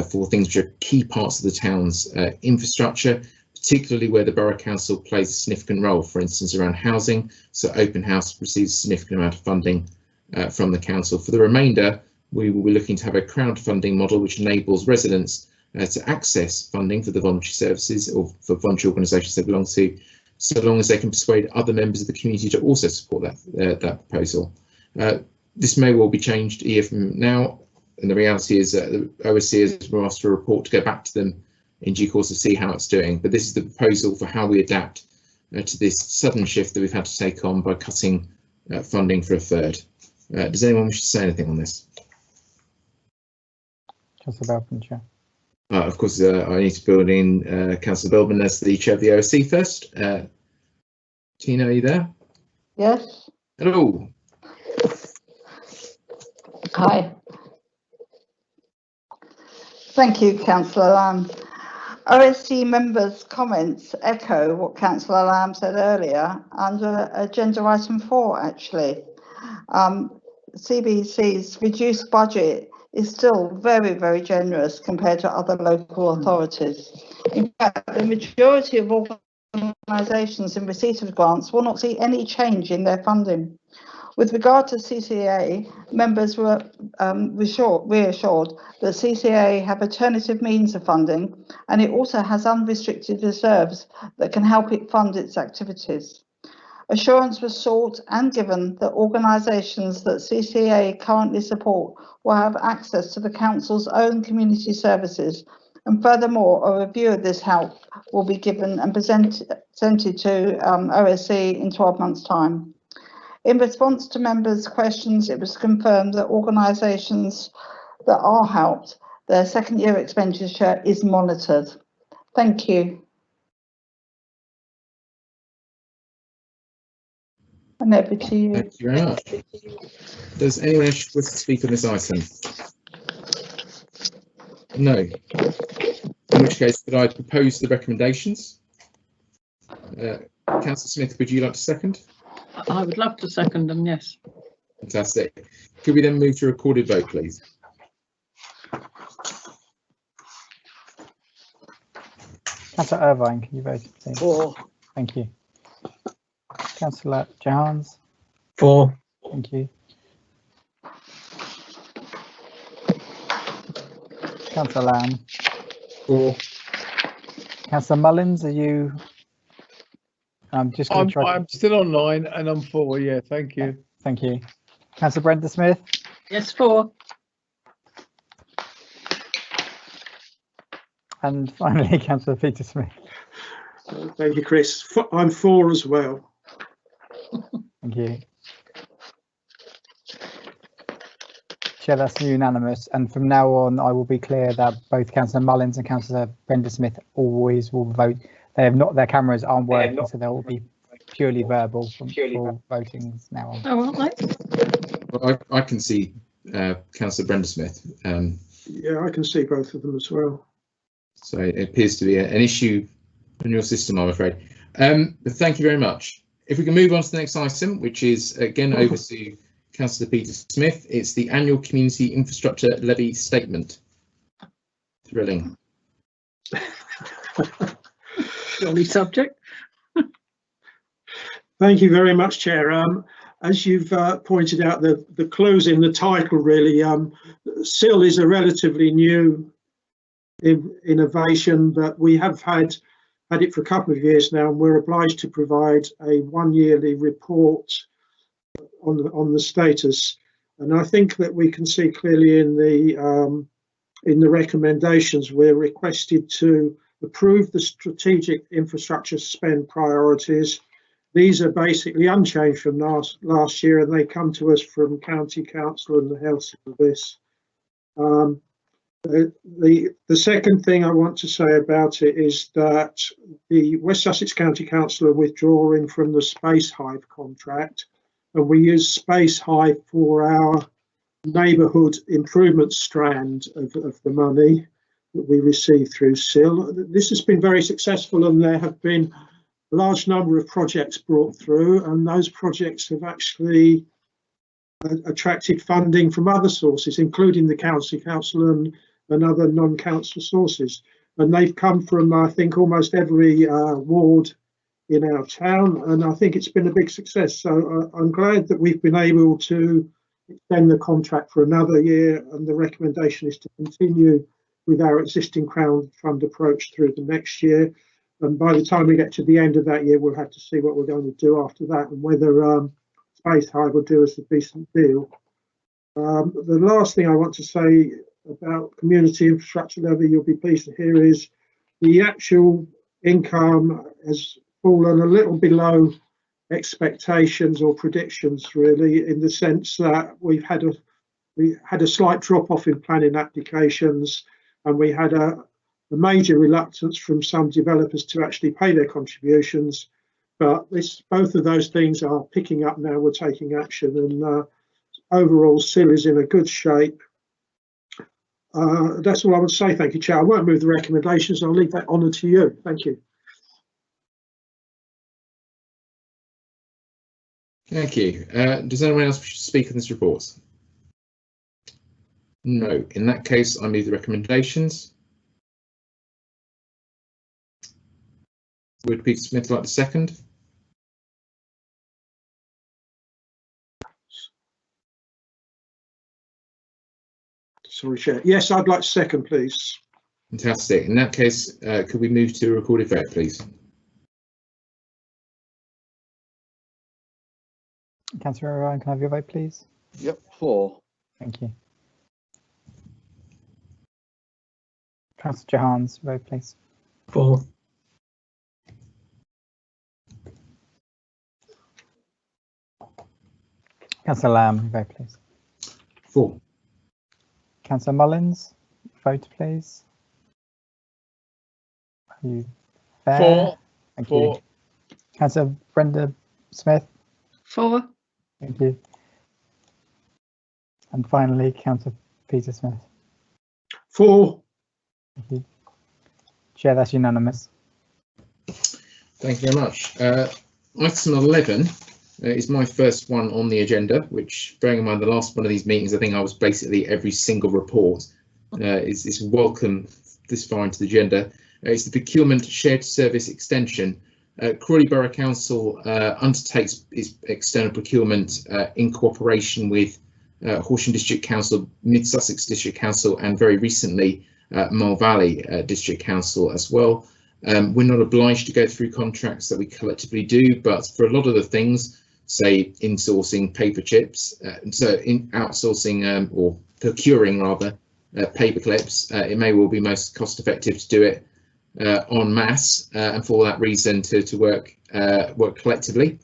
for things which are key parts of the town's infrastructure, particularly where the Borough Council plays a significant role, for instance, around housing. So Open House receives a significant amount of funding from the council. For the remainder, we will be looking to have a crowdfunding model which enables residents to access funding for the voluntary services or for voluntary organisations they belong to, so long as they can persuade other members of the community to also support that proposal. This may well be changed a year from now, and the reality is that the OSC were asked for a report to go back to them in due course to see how it's doing. But this is the proposal for how we adapt to this sudden shift that we've had to take on by cutting funding for a third. Does anyone wish to say anything on this? Councillor Belbin, Chair. Of course, I need to build in Councillor Belbin as the chair of the OSC first. Tina, are you there? Yes. Hello. Hi. Thank you, Councillor Lamb. OSC members' comments echo what Councillor Lamb said earlier under agenda item 4, actually. CBC's reduced budget is still very, very generous compared to other local authorities. In fact, the majority of organisations in receipt of grants will not see any change in their funding. With regard to CCA, members were reassured that CCA have alternative means of funding, and it also has unrestricted reserves that can help it fund its activities. Assurance was sought and given that organisations that CCA currently support will have access to the Council's own community services, and furthermore, a review of this help will be given and presented to OSC in 12 months' time. In response to members' questions, it was confirmed that organisations that are helped, their second year expenditure is monitored. Thank you. And over to you. Thank you very much. Does anyone else wish to speak on this item? No. In which case, could I propose the recommendations? Councillor Smith, would you like to second? I would love to second them, yes. Fantastic. Could we then move to a recorded vote, please? Councillor Irvine, can you vote, please? For. Thank you. Councillor Johans? For. Thank you. Councillor Lamb? For. Councillor Mullins, are you? I'm just going to try. I'm still online and I'm for, yeah, thank you. Thank you. Councillor Brenda Smith? Yes, for. And finally, Councillor Peter Smith. Thank you, Chris. I'm for as well. Thank you. Chair, that's unanimous. And from now on, I will be clear that both Councillor Mullins and Councillor Brenda Smith always will vote. They have not, their cameras aren't working, so they'll be purely verbal for votings now on. Oh, aren't they? Well, I can see Councillor Brenda Smith. Yeah, I can see both of them as well. So it appears to be an issue in your system, I'm afraid. But thank you very much. If we can move on to the next item, which is again over to Councillor Peter Smith. It's the annual Community Infrastructure Levy Statement. Thrilling. Jolly subject. Thank you very much, Chair. As you've pointed out, the clues in the title really, SIL is a relatively new innovation, but we have had it for a couple of years now, and we're obliged to provide a one-yearly report on the status. And I think that we can see clearly in the recommendations, we're requested to approve the strategic infrastructure spend priorities. These are basically unchanged from last year, and they come to us from County Council and the Health Service. The second thing I want to say about it is that the West Sussex County Council are withdrawing from the Space Hive contract, and we use Space Hive for our neighbourhood improvement strand of the money that we receive through SIL. This has been very successful, and there have been a large number of projects brought through, and those projects have actually attracted funding from other sources, including the County Council and other non-council sources. And they've come from, I think, almost every ward in our town, and I think it's been a big success. So I'm glad that we've been able to extend the contract for another year, and the recommendation is to continue with our existing Crown Fund approach through the next year. And by the time we get to the end of that year, we'll have to see what we're going to do after that, and whether Space Hive will do us a decent deal. The last thing I want to say about community infrastructure levy, you'll be pleased to hear, is the actual income has fallen a little below expectations or predictions, really, in the sense that we had a slight drop off in planning applications, and we had a major reluctance from some developers to actually pay their contributions. But both of those things are picking up now. We're taking action, and overall SIL is in a good shape. That's all I would say. Thank you, Chair. I won't move the recommendations. I'll leave that honour to you. Thank you. Thank you. Does anyone else wish to speak on this report? No. In that case, I move the recommendations. Would Peter Smith like to second? Sorry, Chair. Yes, I'd like to second, please. Fantastic. In that case, could we move to a recorded vote, please? Councillor Ryan, can I have your vote, please? Yep, 4. Thank you. Councillor Johans, vote, please. 4. Councillor Lamb, vote, please. 4. Councillor Mullins, vote, please. Are you there? 4. Thank 4. you. Councillor Brenda Smith, 4. thank you. And finally, Councillor Peter Smith. 4. Thank you. Chair, that's unanimous. Thank you very much. Item 11 is my first one on the agenda, which, bearing in mind the last one of these meetings, I think I was basically every single report, is welcome this far into the agenda. It's the Procurement Shared Service Extension. Crawley Borough Council undertakes its external procurement in cooperation with Horsham District Council, Mid Sussex District Council, and very recently Mole Valley District Council as well. We're not obliged to go through contracts that we collectively do, but for a lot of the things, say insourcing paper chips, so in outsourcing or procuring rather paper clips, it may well be most cost effective to do it en masse, and for that reason to work collectively.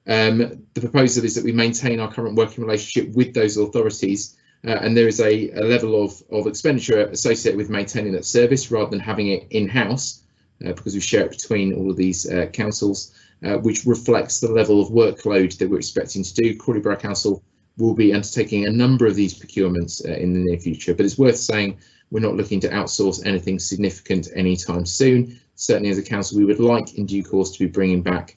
The proposal is that we maintain our current working relationship with those authorities, and there is a level of expenditure associated with maintaining that service rather than having it in-house, because we share it between all of these councils, which reflects the level of workload that we're expecting to do. Crawley Borough Council will be undertaking a number of these procurements in the near future, but it's worth saying we're not looking to outsource anything significant anytime soon. Certainly as a council, we would like in due course to be bringing back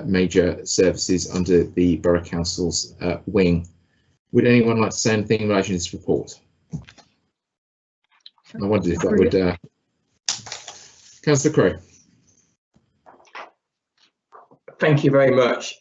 major services under the Borough Council's wing. Would anyone like to say anything in relation to this report? I wondered if that would... Councillor Crowe. Thank you very much,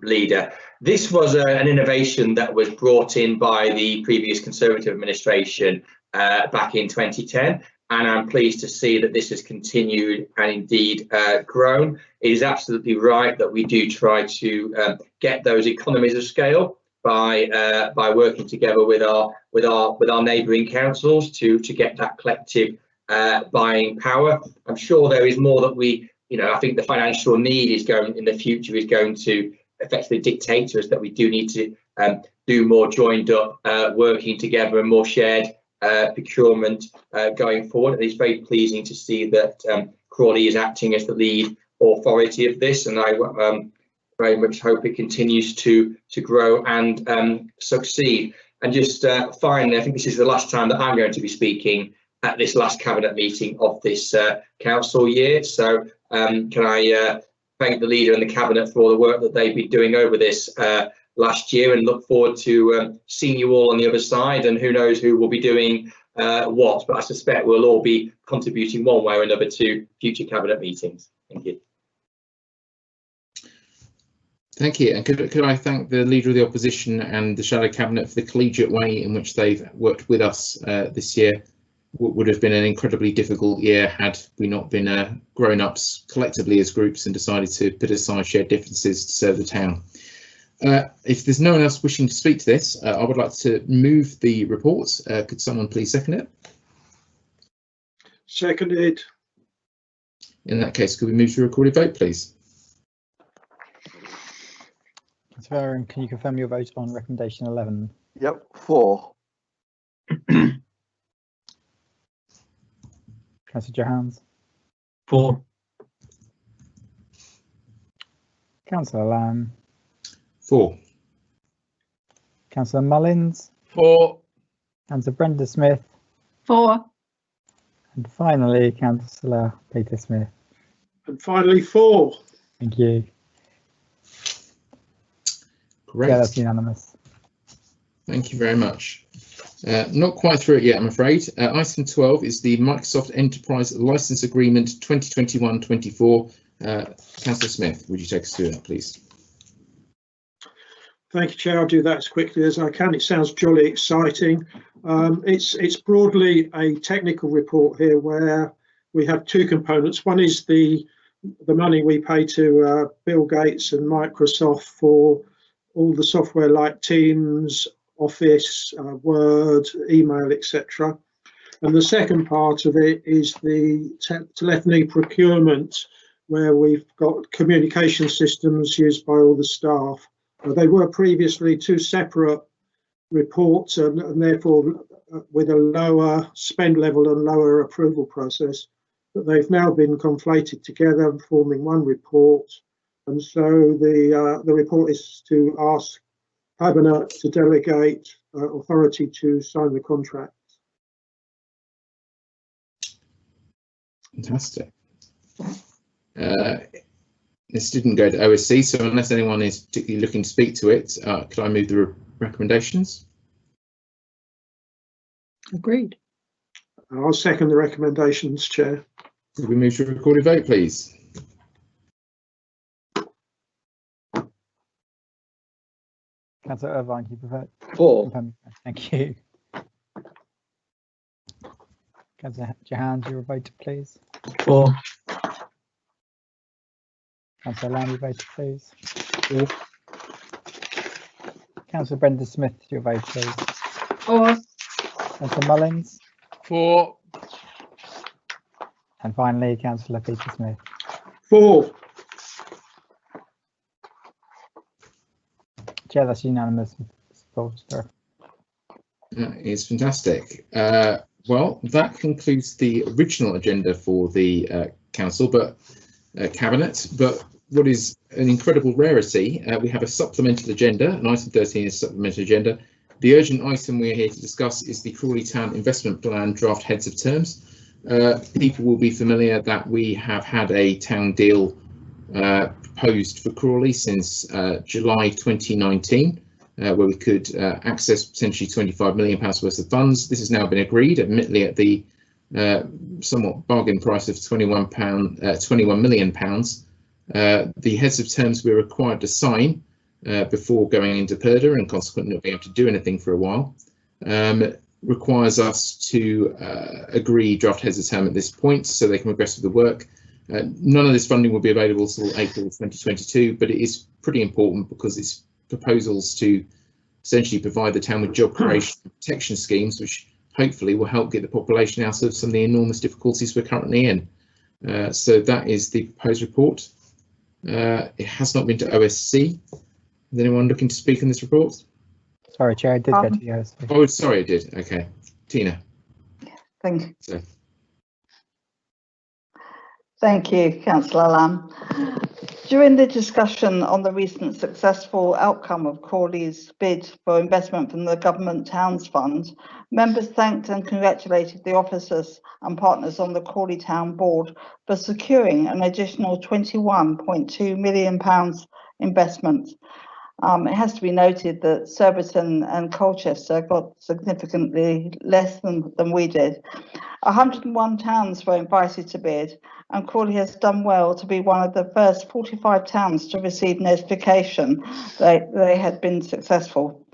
Leader. This was an innovation that was brought in by the previous Conservative administration back in 2010, and I'm pleased to see that this has continued and indeed grown. It is absolutely right that we do try to get those economies of scale by working together with our neighbouring councils to get that collective buying power. I'm sure there is more that we, I think the financial need is going in the future is going to effectively dictate to us that we do need to do more joined up working together and more shared procurement going forward. And it's very pleasing to see that Crawley is acting as the lead authority of this, and I very much hope it continues to grow and succeed. And just finally, I think this is the last time that I'm going to be speaking at this last cabinet meeting of this council year. So can I thank the leader and the cabinet for all the work that they've been doing over this last year, and look forward to seeing you all on the other side, and who knows who will be doing what, but I suspect we'll all be contributing one way or another to future cabinet meetings. Thank you. Thank you, and could I thank the Leader of the Opposition and the Shadow Cabinet for the collegiate way in which they've worked with us this year. Would have been an incredibly difficult year had we not been grown-ups collectively as groups and decided to put aside shared differences to serve the town. If there's no one else wishing to speak to this, I would like to move the reports. Could someone please second it? Seconded. In that case, could we move to a recorded vote, please? Councillor Aaron, can you confirm your vote on recommendation 11? Yep, 4. Councillor Johans. 4. Councillor Lamb. 4. Councillor Mullins. 4. Councillor Brenda Smith. 4. And finally, Councillor Peter Smith. And finally 4. Thank you. Great. Yeah, that's unanimous. Thank you very much. Not quite through it yet, I'm afraid. Item 12 is the Microsoft Enterprise License Agreement 2021-24. Councillor Smith, would you take us through that, please? Thank you, Chair. I'll do that as quickly as I can. It sounds jolly exciting. It's broadly a technical report here where we have two components. One is the money we pay to Bill Gates and Microsoft for all the software like Teams, Office, Word, email, etc. And the second part of it is the telephony procurement, where we've got communication systems used by all the staff. They were previously two separate reports and therefore with a lower spend level and lower approval process, but they've now been conflated together, forming one report. And so the report is to ask Cabinet to delegate authority to sign the contract. Fantastic. This didn't go to OSC, so unless anyone is particularly looking to speak to it, could I move the recommendations? Agreed. I'll second the recommendations, Chair. Could we move to a recorded vote, please? Councillor Irvine, you prefer? For. Thank you. Councillor Jahan, your vote, please. For. Councillor Lamb, your vote, please. For. Councillor Brenda Smith, your vote, please. For. Councillor Mullins. For. And finally, Councillor Peter Smith. For. Chair, that's unanimous support. That is fantastic. Well, that concludes the original agenda for the council, but cabinet. But what is an incredible rarity, we have a supplemental agenda, and item 13 is supplementary agenda. The urgent item we're here to discuss is the Crawley Town Investment Plan draft heads of terms. People will be familiar that we have had a town deal proposed for Crawley since July 2019, where we could access potentially £25 million worth of funds. This has now been agreed, admittedly at the somewhat bargain price of £21 million. The heads of terms we're required to sign before going into PERDA and consequently not being able to do anything for a while, requires us to agree draft heads of term at this point so they can progress with the work. None of this funding will be available until April 2022, but it is pretty important because it's proposals to essentially provide the town with job creation and protection schemes, which hopefully will help get the population out of some of the enormous difficulties we're currently in. So that is the proposed report. It has not been to OSC. Is anyone looking to speak on this report? Sorry, Chair, I did go to the OSC. Oh, sorry, I did. Okay, Tina. Thank you. So. Thank you, Councillor Lamb. During the discussion on the recent successful outcome of Crawley's bid for investment from the Government Towns Fund, members thanked and congratulated the officers and partners on the Crawley Town Board for securing an additional £21.2 million investment. It has to be noted that Surbiton and Colchester got significantly less than we did. 101 towns were invited to bid, and Crawley has done well to be one of the first 45 towns to receive notification that they had been successful.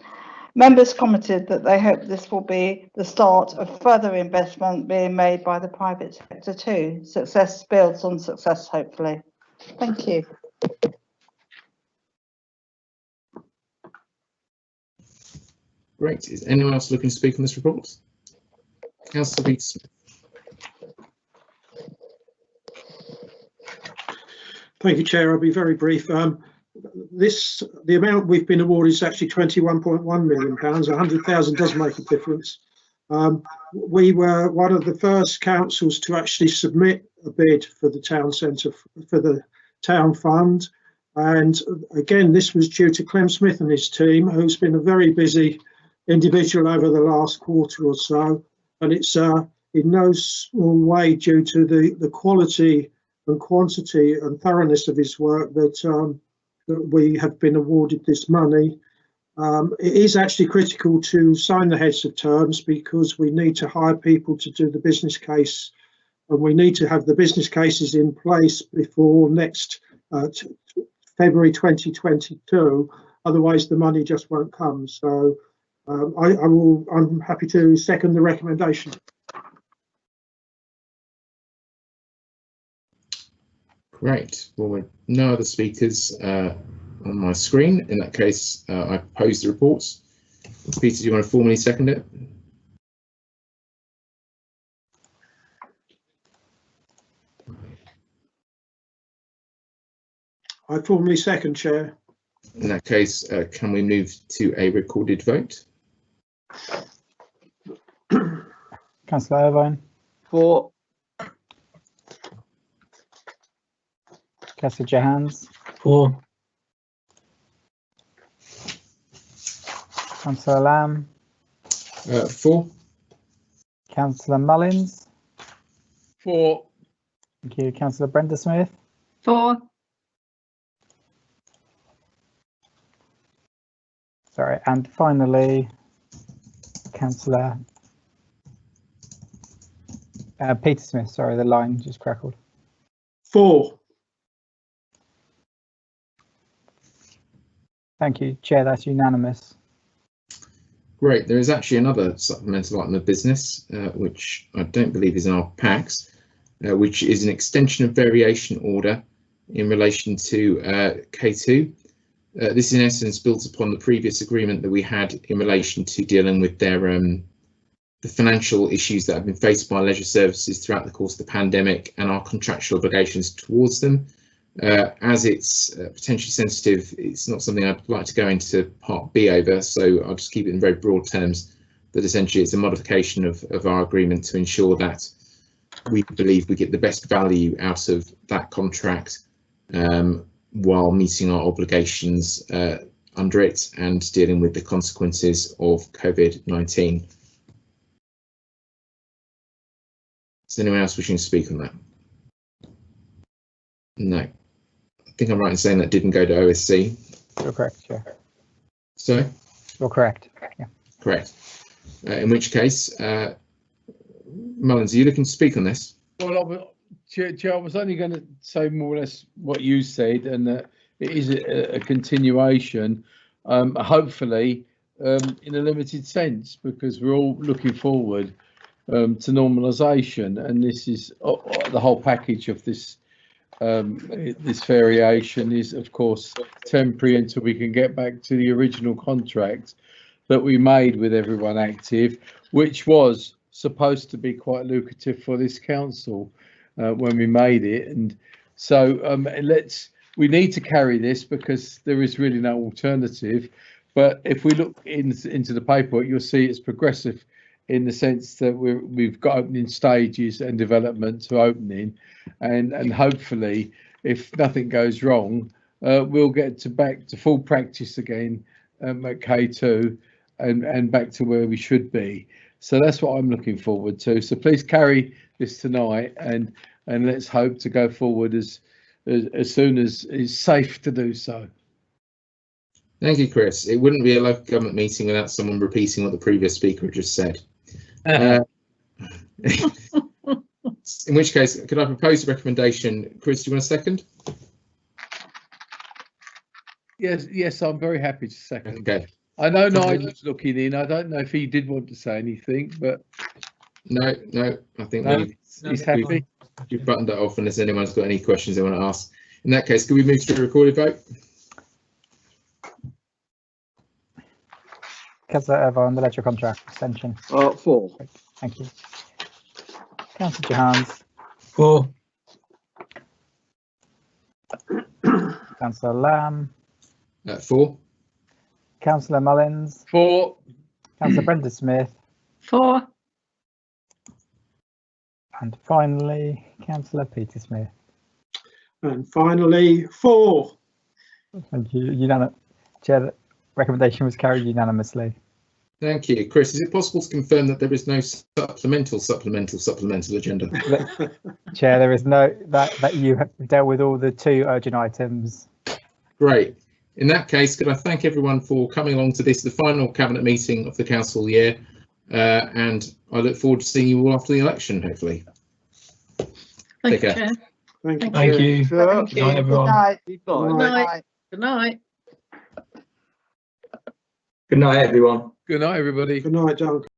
Members commented that they hope this will be the start of further investment being made by the private sector too. Success builds on success, hopefully. Thank you. Great. Is anyone else looking to speak on this report? Councillor Peter Smith. Thank you, Chair. I'll be very brief. The amount we've been awarded is actually £21.1 million. 100,000 does make a difference. We were one of the first councils to actually submit a bid for the town centre, for the town fund. And again, this was due to Clem Smith and his team, who's been a very busy individual over the last quarter or so. And it's in no small way due to the quality and quantity and thoroughness of his work that we have been awarded this money. It is actually critical to sign the heads of terms because we need to hire people to do the business case, and we need to have the business cases in place before next February 2022. Otherwise, the money just won't come. So I'm happy to second the recommendation. Great. Well, with no other speakers, on my screen. In that case, I propose the reports. Peter, do you want to formally second it? I formally second, Chair. In that case, can we move to a recorded vote? Councillor Irvine, For. Councillor Jahans, For. Councillor Lamb, For. Councillor Mullins. For. Thank you. Councillor Brenda Smith, For. sorry, and finally Councillor Peter Smith. Sorry, the line just crackled. For. Thank you, Chair. That's unanimous. Great. There is actually another supplemental item of business, which I don't believe is in our packs, which is an extension of variation order in relation to K2. This in essence builds upon the previous agreement that we had in relation to dealing with their the financial issues that have been faced by leisure services throughout the course of the pandemic and our contractual obligations towards them. As it's potentially sensitive, it's not something I'd like to go into Part B over, so I'll just keep it in very broad terms, that essentially it's a modification of our agreement to ensure that we believe we get the best value out of that contract while meeting our obligations under it and dealing with the consequences of COVID-19. Is anyone else wishing to speak on that? No. I think I'm right in saying that didn't go to OSC. You're correct, Chair. Sorry? You're correct. Yeah. Correct. In which case, Mullins, are you looking to speak on this? Well, Chair, I was only going to say more or less what you said, and that it is a continuation, hopefully in a limited sense, because we're all looking forward to normalisation, and this is the whole package of this. This variation is, of course, temporary until we can get back to the original contract that we made with everyone active, which was supposed to be quite lucrative for this council when we made it. And so we need to carry this because there is really no alternative. But if we look into the paperwork, you'll see it's progressive in the sense that we've got opening stages and development to opening, and hopefully, if nothing goes wrong, we'll get back to full practice again at K2 and back to where we should be. So that's what I'm looking forward to. So please carry this tonight, and let's hope to go forward as soon as it's safe to do so. Thank you, Chris. It wouldn't be a local government meeting without someone repeating what the previous speaker had just said. In which case, could I propose a recommendation? Chris, do you want a second? Yes, I'm very happy to second. Okay. I know Nigel's looking in. I don't know if he did want to say anything, but No, I think he's happy. you've buttoned that off, unless anyone's got any questions they want to ask. In that case, could we move to a recorded vote? Councillor Irvine, the letter contract extension. For. Thank you. Councillor Jahans, For. Councillor Lamb, For. Councillor Mullins, For. Councillor Brenda Smith, For. and finally Councillor Peter Smith. And finally, for. Thank you. Unanimous. Chair, the recommendation was carried unanimously. Thank you. Chris, is it possible to confirm that there is no supplemental agenda? Chair, there is no, that you have dealt with all the 2 urgent items. Great. In that case, could I thank everyone for coming along to this, the final cabinet meeting of the council year, and I look forward to seeing you all after the election, hopefully. Thank Take you, care. Chair. Thank you. Thank you. Thank Good night, everyone. Good night. Good night. Good night. Good night, everyone. Good night, everybody. Good night, Duncan.